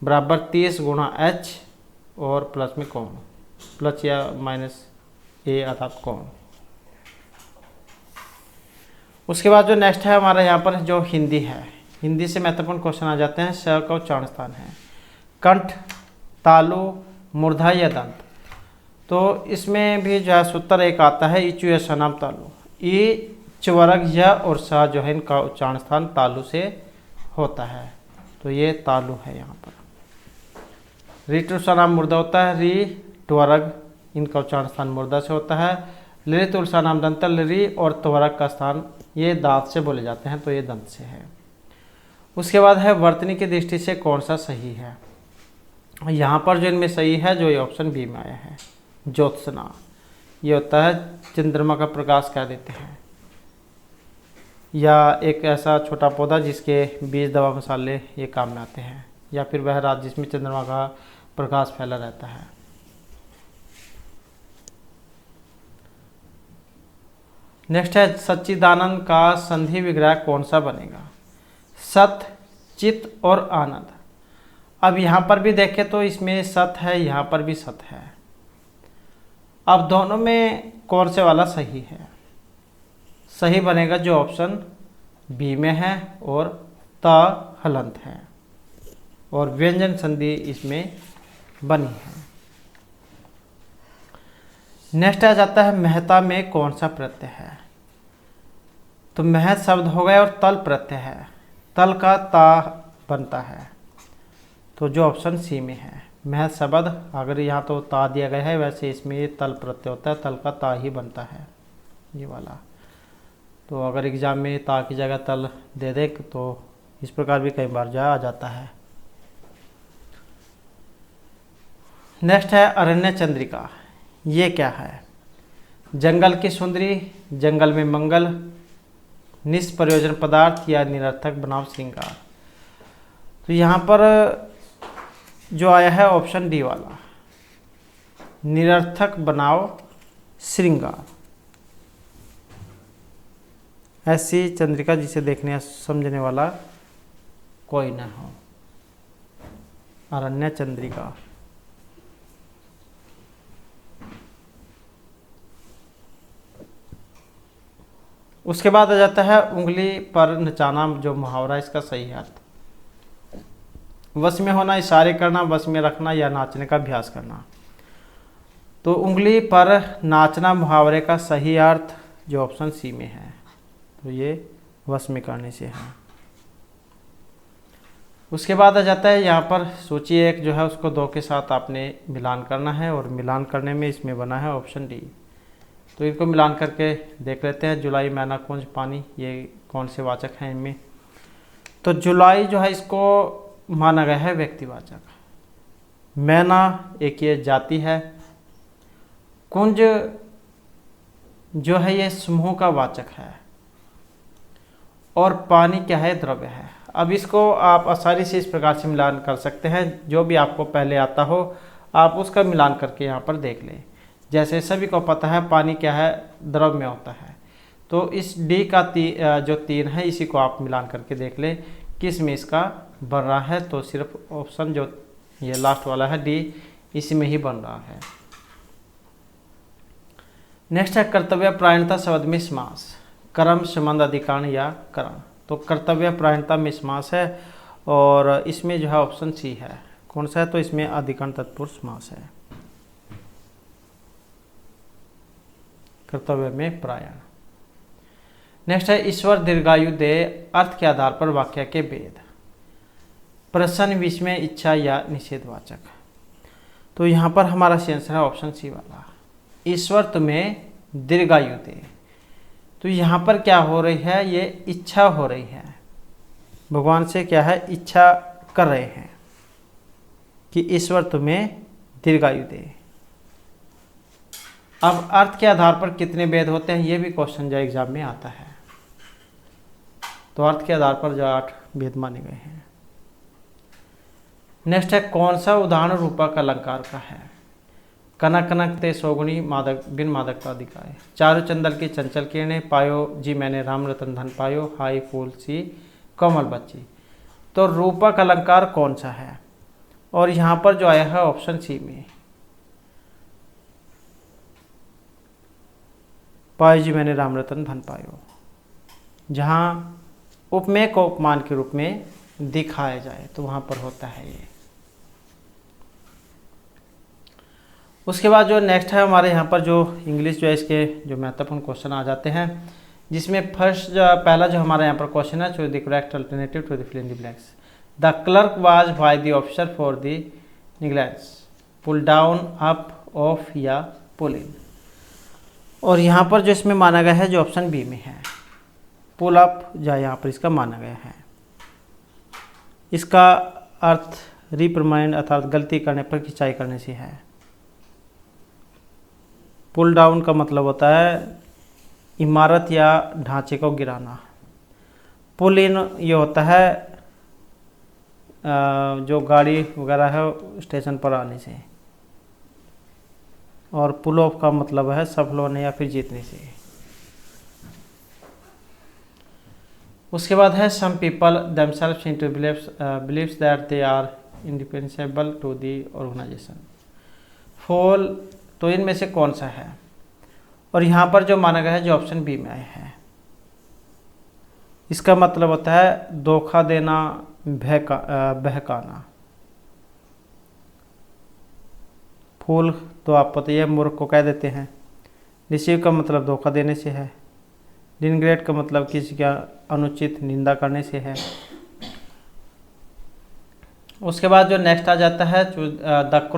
बराबर 30 गुणा h और प्लस में कोण, प्लस या माइनस a अर्थात कोण। उसके बाद जो नेक्स्ट है हमारा यहाँ पर जो हिंदी है, हिंदी से महत्वपूर्ण क्वेश्चन आ जाते हैं। स का उच्चारण स्थान है कंठ, तालु, मूर्धा या दंत। तो इसमें भी जो है सूत्र एक आता है इचु या सनाम तालु। ई चवर्ग य और स जो है इनका उच्चारण स्थान तालु से होता है। तो ये तालु है यहाँ पर। री तुलसा नाम मुर्दा होता है, री ट्वरग इनका उच्चारण स्थान मुर्दा से होता है। ली तुलसा नाम दंतल, री और त्वरग का स्थान ये दांत से बोले जाते हैं, तो ये दंत से है। उसके बाद है वर्तनी की दृष्टि से कौन सा सही है। यहाँ पर जो इनमें सही है, जो ये ऑप्शन बी में आया है, ज्योत्सना। ये होता है चंद्रमा का प्रकाश कह देते हैं, या एक ऐसा छोटा पौधा जिसके बीज दवा मसाले ये काम में आते हैं, या फिर वह रात जिसमें चंद्रमा का प्रकाश फैला रहता है। नेक्स्ट है सच्चिदानंद का संधि विग्रह कौन सा बनेगा। सत, चित और आनंद। अब यहाँ पर भी देखें तो इसमें सत है, यहाँ पर भी सत है। अब दोनों में कौन से वाला सही है। सही बनेगा जो ऑप्शन बी में है और ता हलंत है, और व्यंजन संधि इसमें बनी है। नेक्स्ट आ जाता है महता में कौन सा प्रत्यय है। तो महत शब्द हो गया और तल प्रत्यय है, तल का ता बनता है, तो जो ऑप्शन सी में है महत शब्द। अगर यहाँ तो ता दिया गया है, वैसे इसमें ये तल प्रत्यय होता है, तल का ता ही बनता है ये वाला। तो अगर एग्जाम में ता की जगह तल दे दे तो इस प्रकार भी कई बार आ जाता है। नेक्स्ट है अरण्य चंद्रिका। ये क्या है। जंगल की सुंदरी, जंगल में मंगल, निष्प्रयोजन पदार्थ या निरर्थक बनाव श्रृंगार। तो यहाँ पर जो आया है ऑप्शन डी वाला, निरर्थक बनाव श्रृंगार। ऐसी चंद्रिका जिसे देखने समझने वाला कोई ना हो, अरण्य चंद्रिका। उसके बाद आ जाता है उंगली पर नचाना, जो मुहावरा इसका सही अर्थ। वश में होना, इशारे करना, वश में रखना या नाचने का अभ्यास करना। तो उंगली पर नाचना मुहावरे का सही अर्थ जो ऑप्शन सी में है, तो ये वश में करने से है। उसके बाद आ जाता है यहाँ पर सूची एक जो है उसको 2 के साथ आपने मिलान करना है, और मिलान करने में इसमें बना है ऑप्शन डी। तो इनको मिलान करके देख लेते हैं। जुलाई, मैना, कुंज, पानी, ये कौन से वाचक हैं इनमें। तो जुलाई जो है इसको माना गया है व्यक्तिवाचक। मैना एक ये जाति है। कुंज जो है ये समूह का वाचक है, और पानी क्या है, द्रव्य है। अब इसको आप आसानी से इस प्रकार से मिलान कर सकते हैं, जो भी आपको पहले आता हो आप उसका मिलान करके यहाँ पर देख लें। जैसे सभी को पता है पानी क्या है, द्रव में होता है। तो इस डी का जो 3 है इसी को आप मिलान करके देख लें किस में इसका बन रहा है। तो सिर्फ ऑप्शन जो ये लास्ट वाला है डी, इसी में ही बन रहा है। नेक्स्ट है कर्तव्य प्रायणता शब्द में समास, कर्म, संबंध, अधिकरण या करण। तो कर्तव्य प्रायणता में समास है, और इसमें जो है ऑप्शन सी है। कौन सा है, तो इसमें अधिकरण तत्पुरुष समास है। कर्तव्य में प्रायण। नेक्स्ट है ईश्वर दीर्घायु दे, अर्थ के आधार पर वाक्य के भेद। प्रश्न, विस्मय, इच्छा या निषेधवाचक। तो यहाँ पर हमारा सही आंसर है ऑप्शन सी वाला, ईश्वर तुम्हें दीर्घायु दे। तो यहाँ पर क्या हो रही है, ये इच्छा हो रही है। भगवान से क्या है, इच्छा कर रहे हैं कि ईश्वर तुम्हें दीर्घायु दे। अब अर्थ के आधार पर कितने भेद होते हैं, ये भी क्वेश्चन जो एग्जाम में आता है। तो अर्थ के आधार पर जो 8 भेद माने गए हैं। नेक्स्ट है कौन सा उदाहरण रूपक अलंकार का है। कनक कनक ते सोगुनी, मादक बिन मादकता दिखाए। चारों चंदल की चंचल किरणें, पायो जी मैंने राम रतन धन पायो, हाई फूल सी कोमल बच्ची। तो रूपक अलंकार कौन सा है, और यहाँ पर जो आया है ऑप्शन सी में, पायो जी मैंने राम रतन धन पायो, जहाँ उपमेय को उपमान के रूप में दिखाया जाए तो वहाँ पर होता है ये। उसके बाद जो नेक्स्ट है हमारे यहाँ पर जो इंग्लिश जो है इसके जो महत्वपूर्ण क्वेश्चन आ जाते हैं, जिसमें फर्स्ट पहला जो हमारा यहाँ पर क्वेश्चन है, choose the correct alternative to the fill in the blanks. The clerk was by the officer for the negligence, pull down, up, off या पुल इन। और यहाँ पर जो इसमें माना गया है जो ऑप्शन बी में है, पुल अप जो यहाँ पर इसका माना गया है। इसका अर्थ रिप्रिमाइंड अर्थात गलती करने पर खिंचाई करने से है। पुल डाउन का मतलब होता है इमारत या ढांचे को गिराना। पुल इन ये होता है जो गाड़ी वगैरह है स्टेशन पर आने से। और पुल ऑफ का मतलब है सफल होने या फिर जीतने से। उसके बाद है some people themselves into believes that they are indispensable to the organisation. Fall, तो इनमें से कौन सा है? और यहाँ पर जो माना गया है जो ऑप्शन बी में आया है, इसका मतलब होता है धोखा देना, बहकाना। फूल तो आप पता ही है मूर्ख को कह देते हैं। रिसीव का मतलब धोखा देने से है। डिनग्रेड का मतलब किसी का अनुचित निंदा करने से है। उसके बाद जो नेक्स्ट आ जाता है the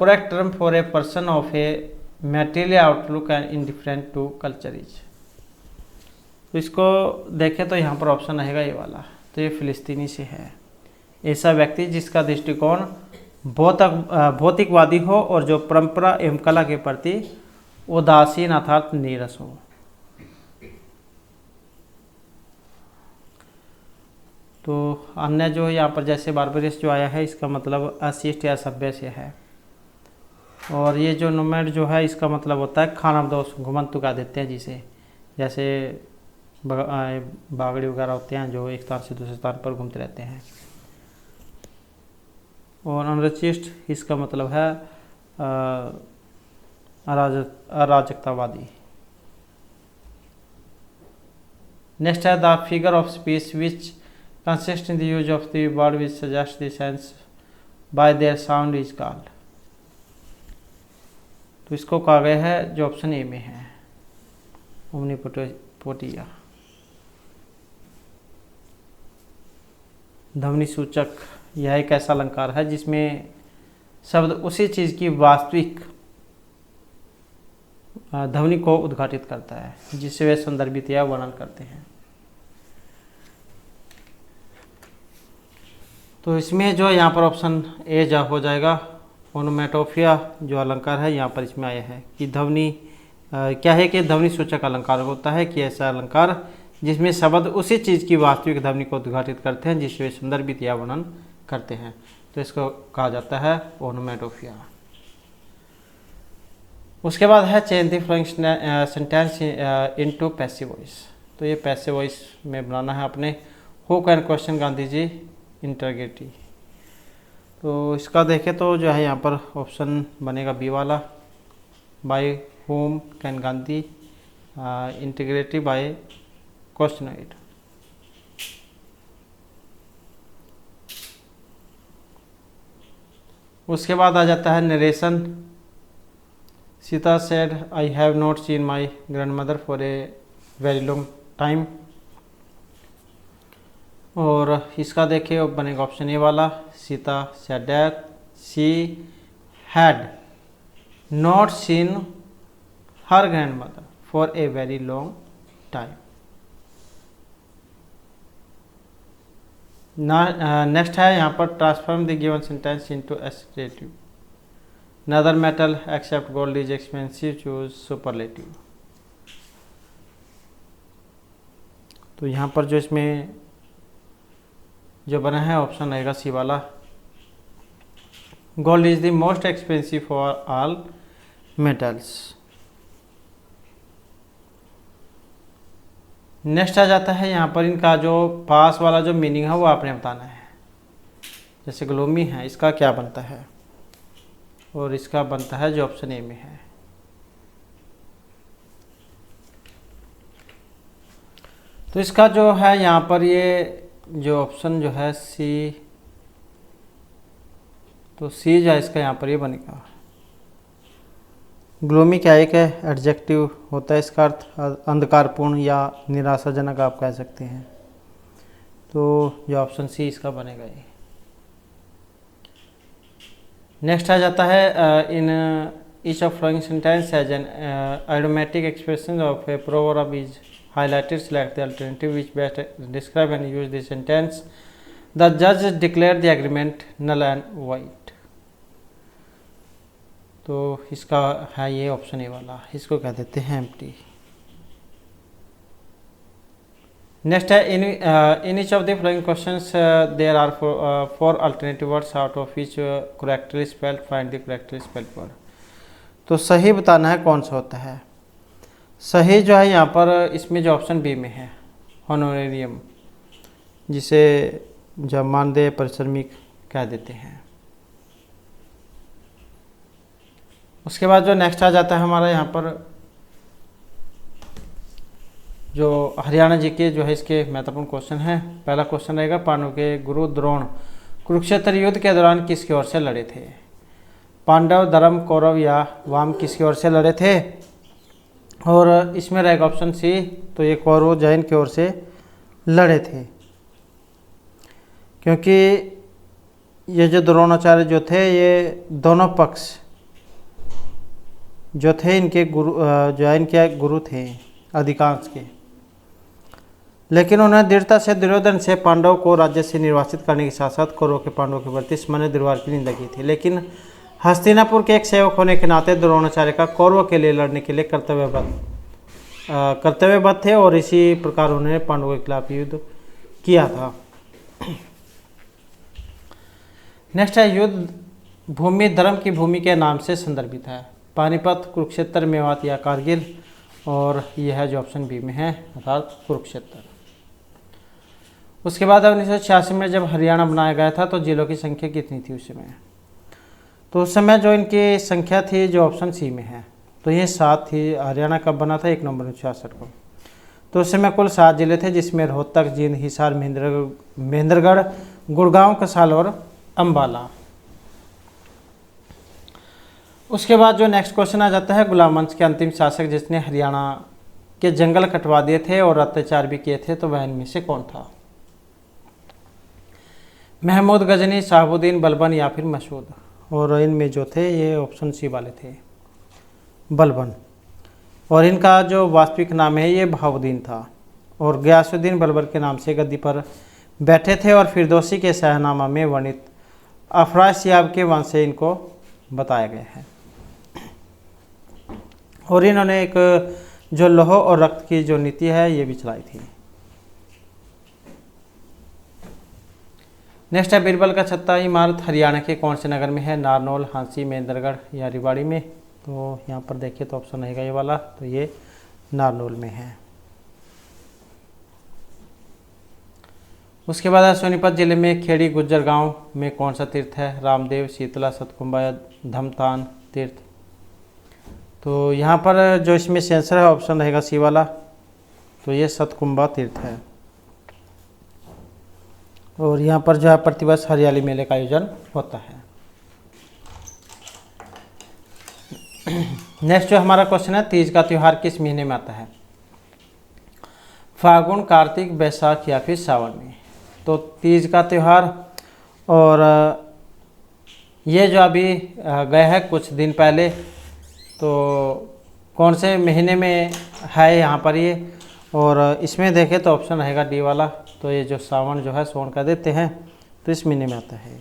correct term for a person of a material outlook and indifferent to culture is. तो इसको देखें तो यहाँ पर ऑप्शन रहेगा ये वाला, तो ये फिलिस्तीनी से है। ऐसा व्यक्ति जिसका दृष्टिकोण भौतिकवादी हो और जो परंपरा एवं कला के प्रति उदासीन अर्थात नीरस हो। तो अन्य जो यहाँ पर जैसे बार्बरियस जो आया है इसका मतलब अशिष्ट या सभ्य से है। और ये जो नोमैड जो है इसका मतलब होता है खानाबदोश, घुमंतु तुका देते हैं जिसे, जैसे बागड़ी वगैरह होते हैं जो एक स्थान से दूसरे स्थान पर घूमते रहते हैं। और अनरचिस्ट इसका मतलब है अराजकतावादी। नेक्स्ट है the figure of speech which consist in the use of the word which suggest the sense bye there sound is called. तो इसको कहा गया है जो ऑप्शन ए में है, ओमनीपोटिया। ध्वनि सूचक यह एक ऐसा अलंकार है जिसमें शब्द उसी चीज की वास्तविक ध्वनि को उद्घाटित करता है जिसे वे संदर्भित या वर्णन करते हैं। तो इसमें जो यहाँ पर ऑप्शन ए हो जाएगा, ओनोमेटोफिया जो अलंकार है यहाँ पर इसमें आया है कि ध्वनि क्या है कि ध्वनि सूचक अलंकार होता है कि ऐसा अलंकार जिसमें शब्द उसी चीज़ की वास्तविक ध्वनि को उद्घाटित करते हैं जिसे वे संदर्भित या वर्णन करते हैं। तो इसको कहा जाता है ओनोमेटोफिया। उसके बाद है change the flowing sentence into passive voice. तो ये पैसिव वॉइस में बनाना है अपने। Who can question Gandhi ji interrogative. तो इसका देखें तो जो है यहाँ पर ऑप्शन बनेगा बी वाला, by whom can Gandhi interrogative by questioned. उसके बाद आ जाता है narration. Sita said I have not seen my grandmother for a very long time. और इसका देखिए बनेगा ऑप्शन ए वाला, Sita said that she had not seen her grandmother for a very long time. Next है यहाँ पर transform the given sentence into assertive. No other metal except gold is expensive, choose superlative. तो यहाँ पर जो इसमें जो बना है ऑप्शन रहेगा सी वाला, gold is the most expensive for all metals. Next आ जाता है यहाँ पर इनका जो पास वाला जो मीनिंग है वो आपने बताना है। जैसे ग्लोमी है, इसका क्या बनता है? और इसका बनता है जो ऑप्शन ए में है। तो इसका जो है यहाँ पर ये जो ऑप्शन जो है सी, तो सी जो है इसका यहाँ पर ये बनेगा। ग्लोमी क्या एक है एडजेक्टिव होता है, इसका अर्थ अंधकारपूर्ण या निराशाजनक आप कह सकते हैं। तो ये ऑप्शन सी इसका बनेगा ये। नेक्स्ट आ जाता है in each of flowing sentence as an idiomatic expression of a proverb is highlighted. Select the alternative which best describe and use the sentence. The judge declared the agreement null and void. तो इसका है ये option A वाला, इसको कह देते हैं empty. Next है in each of the following questions there are four alternative words out of which correctly spelled, find the correctly spelled word. तो सही बताना है कौन सा होता है। सही जो है यहाँ पर इसमें जो ऑप्शन बी में है हॉनोरेरियम, जिसे जब मानदेय परिश्रमिक कह देते हैं। उसके बाद जो नेक्स्ट आ जाता है हमारा यहाँ पर जो हरियाणा जी के जो है इसके महत्वपूर्ण क्वेश्चन है। पहला क्वेश्चन रहेगा पांडव के गुरु द्रोण कुरुक्षेत्र युद्ध के दौरान किसकी ओर से लड़े थे। पांडव, धर्म, कौरव या वाम किसकी ओर से लड़े थे। और इसमें रहेगा ऑप्शन सी, तो ये कौरव जैन की ओर से लड़े थे, क्योंकि ये जो द्रोणाचार्य जो थे ये दोनों पक्ष जो थे इनके गुरु जैन के गुरु थे अधिकांश के, लेकिन उन्हें दृढ़ता से दुर्योधन से पांडव को राज्य से निर्वासित करने के साथ साथ कौरव के पांडवों के प्रति सामान्य दुर्व्यवहार की निंदा की थी। लेकिन हस्तिनापुर के एक सेवक होने के नाते द्रोणाचार्य का कौरवों के लिए लड़ने के लिए कर्तव्यबद्ध थे और इसी प्रकार उन्होंने पांडवों के खिलाफ युद्ध किया था। नेक्स्ट है युद्ध भूमि धर्म की भूमि के नाम से संदर्भित है। पानीपत, कुरुक्षेत्र, मेवात या कारगिल। और यह है जो ऑप्शन बी में है अर्थात कुरुक्षेत्र। उसके बाद 1986 में जब हरियाणा बनाया गया था तो जिलों की संख्या कितनी थी उस समय। तो उस समय जो इनकी संख्या थी जो ऑप्शन सी में है तो ये 7 थी। हरियाणा कब बना था 1 नवंबर 1966 को। तो उस समय कुल 7 जिले थे, जिसमें रोहतक, जींद, हिसार, महेंद्रगढ़, गुड़गांव, कसाल और अम्बाला। उसके बाद जो नेक्स्ट क्वेश्चन आ जाता है गुलाम वंश के अंतिम शासक जिसने हरियाणा के जंगल कटवा दिए थे और अत्याचार भी किए थे, तो वह इनमें से कौन था। महमूद गजनी, शहाबुद्दीन, बलबन या फिर मसूद। और इनमें जो थे ये ऑप्शन सी वाले थे बलबन। और इनका जो वास्तविक नाम है ये बहाउद्दीन था और गयासुद्दीन बलबन के नाम से गद्दी पर बैठे थे और फिरदौसी के शाहनामा में वर्णित अफरासियाब के वंश से इनको बताया गया है। और इन्होंने एक जो लौह और रक्त की जो नीति है ये भी चलाई थी। नेक्स्ट है बीरबल का छत्ता इमारत हरियाणा के कौन से नगर में है। नारनौल, हांसी, महेंद्रगढ़ या रिवाड़ी में। तो यहाँ पर देखिए तो ऑप्शन रहेगा ये वाला, तो ये नारनौल में है। उसके बाद सोनीपत जिले में खेड़ी गुज्जर गांव में कौन सा तीर्थ है। रामदेव, शीतला, सतकुंभा या धमतान तीर्थ। तो यहाँ पर जो इसमें सेंसर है ऑप्शन रहेगा सी वाला, तो ये सतकुंभा तीर्थ है। और यहाँ पर जो है प्रतिवर्ष हरियाली मेले का आयोजन होता है। नेक्स्ट जो हमारा क्वेश्चन है तीज का त्यौहार किस महीने में आता है। फागुन, कार्तिक, बैसाख या फिर सावन में। तो तीज का त्यौहार और ये जो अभी गए हैं कुछ दिन पहले, तो कौन से महीने में है यहाँ पर ये। और इसमें देखें तो ऑप्शन रहेगा डी वाला, तो ये जो सावन जो है सोन का देते हैं तो इस महीने में आता है।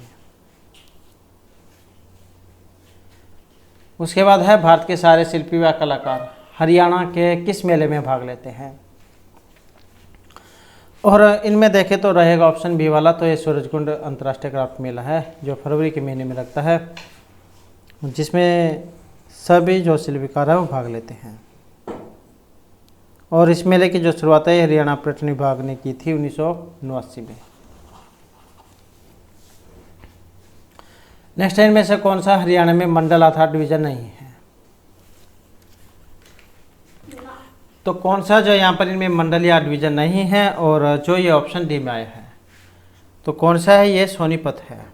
उसके बाद है भारत के सारे शिल्पी व कलाकार हरियाणा के किस मेले में भाग लेते हैं। और इनमें देखें तो रहेगा ऑप्शन बी वाला, तो ये सूरजकुंड अंतर्राष्ट्रीय क्राफ्ट मेला है जो फरवरी के महीने में लगता है, जिसमें सभी जो शिल्पकार है वो भाग लेते हैं। और इस मेले की जो शुरुआत है हरियाणा पर्यटन विभाग ने की थी 1989 में। नेक्स्ट इनमें से कौन सा हरियाणा में मंडल आधार डिवीजन नहीं है। तो कौन सा जो यहाँ पर इनमें मंडल या डिवीजन नहीं है और जो ये ऑप्शन डी में आया है तो कौन सा है, ये सोनीपत है।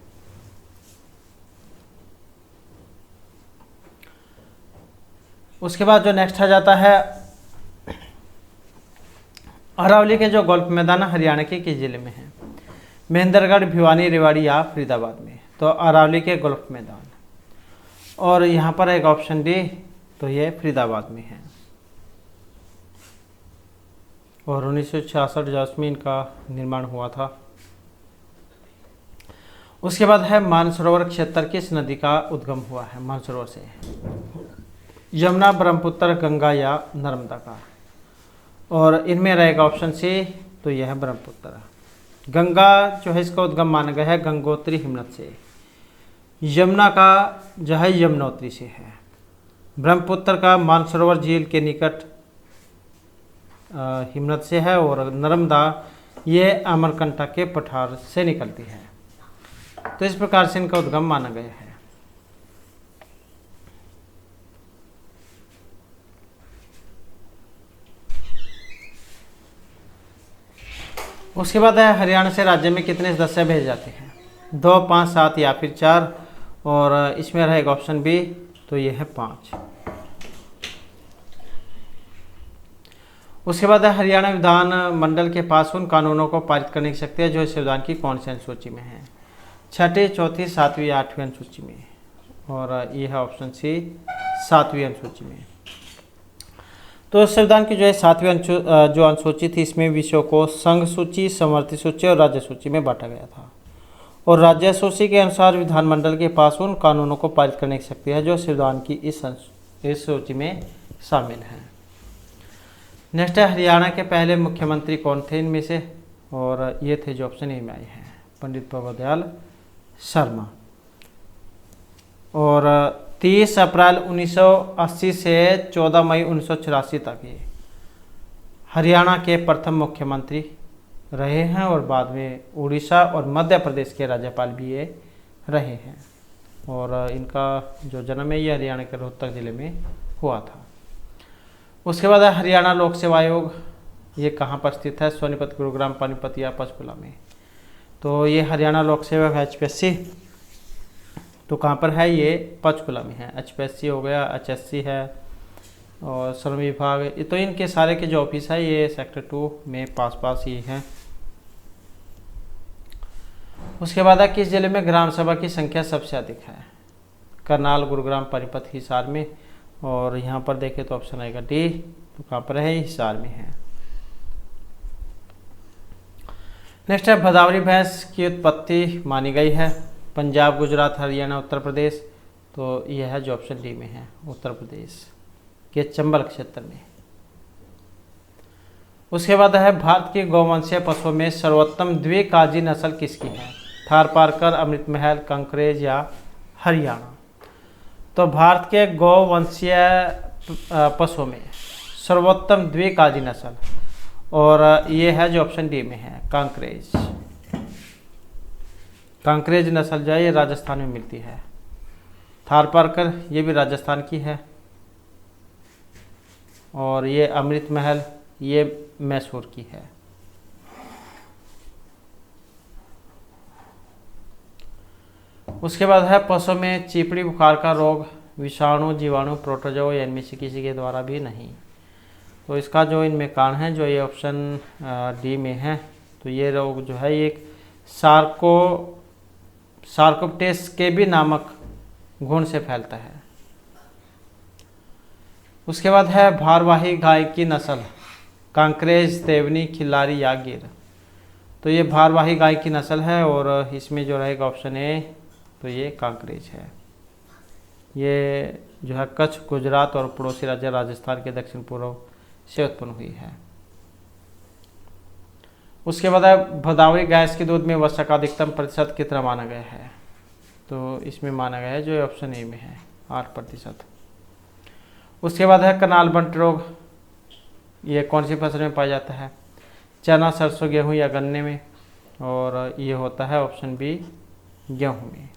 उसके बाद जो नेक्स्ट आ जाता है अरावली के जो गोल्फ मैदान हरियाणा के किस जिले में है। महेंद्रगढ़, भिवानी, रेवाड़ी या फरीदाबाद में? तो अरावली के गोल्फ मैदान। और यहाँ पर एक ऑप्शन डी, तो ये फरीदाबाद में है। और 1966 जासमीन का निर्माण हुआ था। उसके बाद है मानसरोवर क्षेत्र किस नदी का उद्गम हुआ है? मानसरोवर से यमुना, ब्रह्मपुत्र, गंगा या नर्मदा का? और इनमें रहेगा ऑप्शन सी, तो यह है ब्रह्मपुत्र। गंगा जो है इसका उद्गम माना गया है गंगोत्री हिमनद से। यमुना का जो है यमुनोत्री से है। ब्रह्मपुत्र का मानसरोवर झील के निकट हिमनद से है। और नर्मदा ये अमरकंटक के पठार से निकलती है। तो इस प्रकार से इनका उद्गम माना गया है। उसके बाद है हरियाणा से राज्य में कितने सदस्य भेजे जाते हैं? 2, 5, 7 या फिर 4? और इसमें रहेगा ऑप्शन बी, तो ये है 5। उसके बाद है हरियाणा विधान मंडल के पास उन कानूनों को पारित करने की शक्ति है जो इस संविधान की कौन सी अनुसूची में है? 6ठी, 4थी, 7वीं या 8वीं अनुसूची में? और ये है ऑप्शन सी, 7वीं अनुसूची में। तो संविधान की जो है 7वीं जो अनुसूची थी, इसमें विषयों को संघ सूची, समवर्ती सूची और राज्य सूची में बांटा गया था। और राज्य सूची के अनुसार विधानमंडल के पास उन कानूनों को पारित करने की शक्ति है जो संविधान की इस सूची में शामिल है। नेक्स्ट है हरियाणा के पहले मुख्यमंत्री कौन थे इनमें से? और ये थे जो ऑप्शन ए में आए हैं, पंडित प्रभुदयाल दयाल शर्मा। और 30 अप्रैल 1980 से 14 मई 1984 तक ये हरियाणा के प्रथम मुख्यमंत्री रहे हैं। और बाद में उड़ीसा और मध्य प्रदेश के राज्यपाल भी ये रहे हैं। और इनका जो जन्म है ये हरियाणा के रोहतक जिले में हुआ था। उसके बाद हरियाणा लोक सेवा आयोग, ये कहाँ पर स्थित है? सोनीपत, गुरुग्राम, पानीपत या पंचकुला में? तो ये हरियाणा लोक सेवा है HPSC, तो कहाँ पर है? ये पंचकुला में है। HPSC हो गया, HSC है और श्रम विभाग, तो इनके सारे के जो ऑफिस है ये सेक्टर 2 में पास ही हैं। उसके बाद है किस जिले में ग्राम सभा की संख्या सबसे अधिक है? करनाल, गुरुग्राम, पानीपत, हिसार में? और यहाँ पर देखें तो ऑप्शन आएगा डी, तो कहाँ पर है? हिसार में है। नेक्स्ट है भदावरी भैंस की उत्पत्ति मानी गई है? पंजाब, गुजरात, हरियाणा, उत्तर प्रदेश? तो यह है जो ऑप्शन डी में है, उत्तर प्रदेश के चंबल क्षेत्र में। उसके बाद है भारत के गौवंशीय पशुओं में सर्वोत्तम द्विकाजी नस्ल किसकी है? थारपारकर, अमृत महल, कंकरेज या हरियाणा? तो भारत के गौवंशीय पशुओं में सर्वोत्तम द्विकाजी नस्ल, और ये है जो ऑप्शन डी में है, कांकरेज। कांकरेज नस्ल जो है ये राजस्थान में मिलती है। थारपारकर ये भी राजस्थान की है। और ये अमृत महल ये मैसूर की है। उसके बाद है पशुओं में चिपड़ी बुखार का रोग विषाणु, जीवाणु, प्रोटोजो या इनमें से किसी के द्वारा भी नहीं। तो इसका जो इनमें कारण है जो ये ऑप्शन डी में है, तो ये रोग जो है ये सार्कोप्टेस के भी नामक घुन से फैलता है। उसके बाद है भारवाही गाय की नस्ल कांकरेज, देवनी, खिल्लारी या गिर? तो ये भारवाही गाय की नस्ल है और इसमें जो रहेगा ऑप्शन ए, तो ये कांकरेज है। ये जो है कच्छ, गुजरात और पड़ोसी राज्य राजस्थान के दक्षिण पूर्व से उत्पन्न हुई है। उसके बाद है भदावरी गैस के दूध में वसा का अधिकतम प्रतिशत कितना माना गया है? तो इसमें माना गया है जो ऑप्शन ए में है, 8%। उसके बाद है करनाल बंट रोग, ये कौन सी फसल में पाया जाता है? चना, सरसों, गेहूं या गन्ने में? और ये होता है ऑप्शन बी, गेहूं में।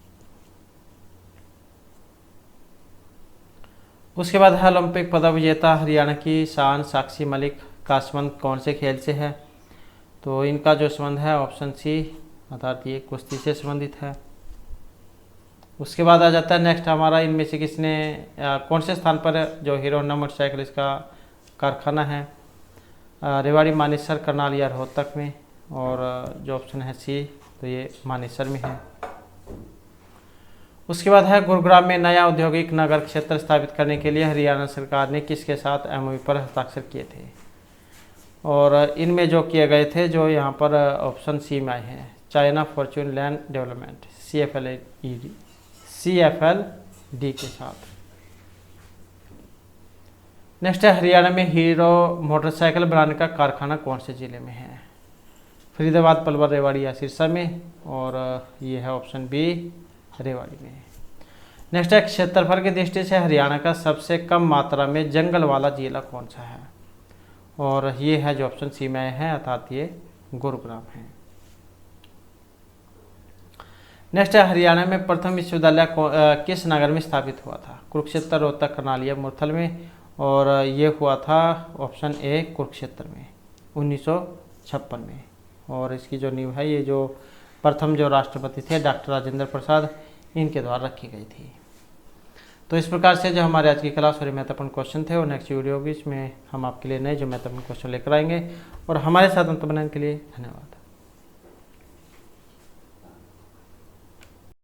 उसके बाद है ओलंपिक पदक विजेता हरियाणा की शान साक्षी मलिक का संबंध कौन से खेल से है? तो इनका जो संबंध है ऑप्शन सी, अर्थात ये कुश्ती से संबंधित है। उसके बाद आ जाता है नेक्स्ट हमारा, इनमें से किसने कौन से स्थान पर जो हीरो होंडा मोटरसाइकिल इसका कारखाना है? रेवाड़ी, मानेसर, करनाल या रोहतक में? और जो ऑप्शन है सी, तो ये मानेसर में है। उसके बाद है गुरुग्राम में नया औद्योगिक नगर क्षेत्र स्थापित करने के लिए हरियाणा सरकार ने किसके साथ एमओयू पर हस्ताक्षर किए थे। और इनमें जो किए गए थे, जो यहाँ पर ऑप्शन सी में आए हैं, China Fortune land development CFLD के साथ। नेक्स्ट है हरियाणा में हीरो मोटरसाइकिल बनाने का कारखाना कौन से जिले में है। फरीदाबाद, पलवल, रेवाड़ी या सिरसा में। और ये है ऑप्शन बी, रेवाड़ी में। नेक्स्ट है क्षेत्रफल की दृष्टि से हरियाणा का सबसे कम मात्रा में जंगल वाला जिला कौन सा है। और ये है जो ऑप्शन सी में है, अर्थात ये गुरुग्राम है। नेक्स्ट है हरियाणा में प्रथम विश्वविद्यालय किस नगर में स्थापित हुआ था। कुरुक्षेत्र, रोहतक, करनाल या मुरथल में। और ये हुआ था ऑप्शन ए, कुरुक्षेत्र में 1956 में। और इसकी जो नींव है, ये जो प्रथम जो राष्ट्रपति थे डॉक्टर राजेंद्र प्रसाद, इनके द्वारा रखी गई थी। तो इस प्रकार से जो हमारे आज की क्लास और महत्वपूर्ण क्वेश्चन थे, और नेक्स्ट वीडियो भी इसमें हम आपके लिए नए जो महत्वपूर्ण क्वेश्चन लेकर आएंगे। और हमारे साथ अंत बनाने के लिए धन्यवाद।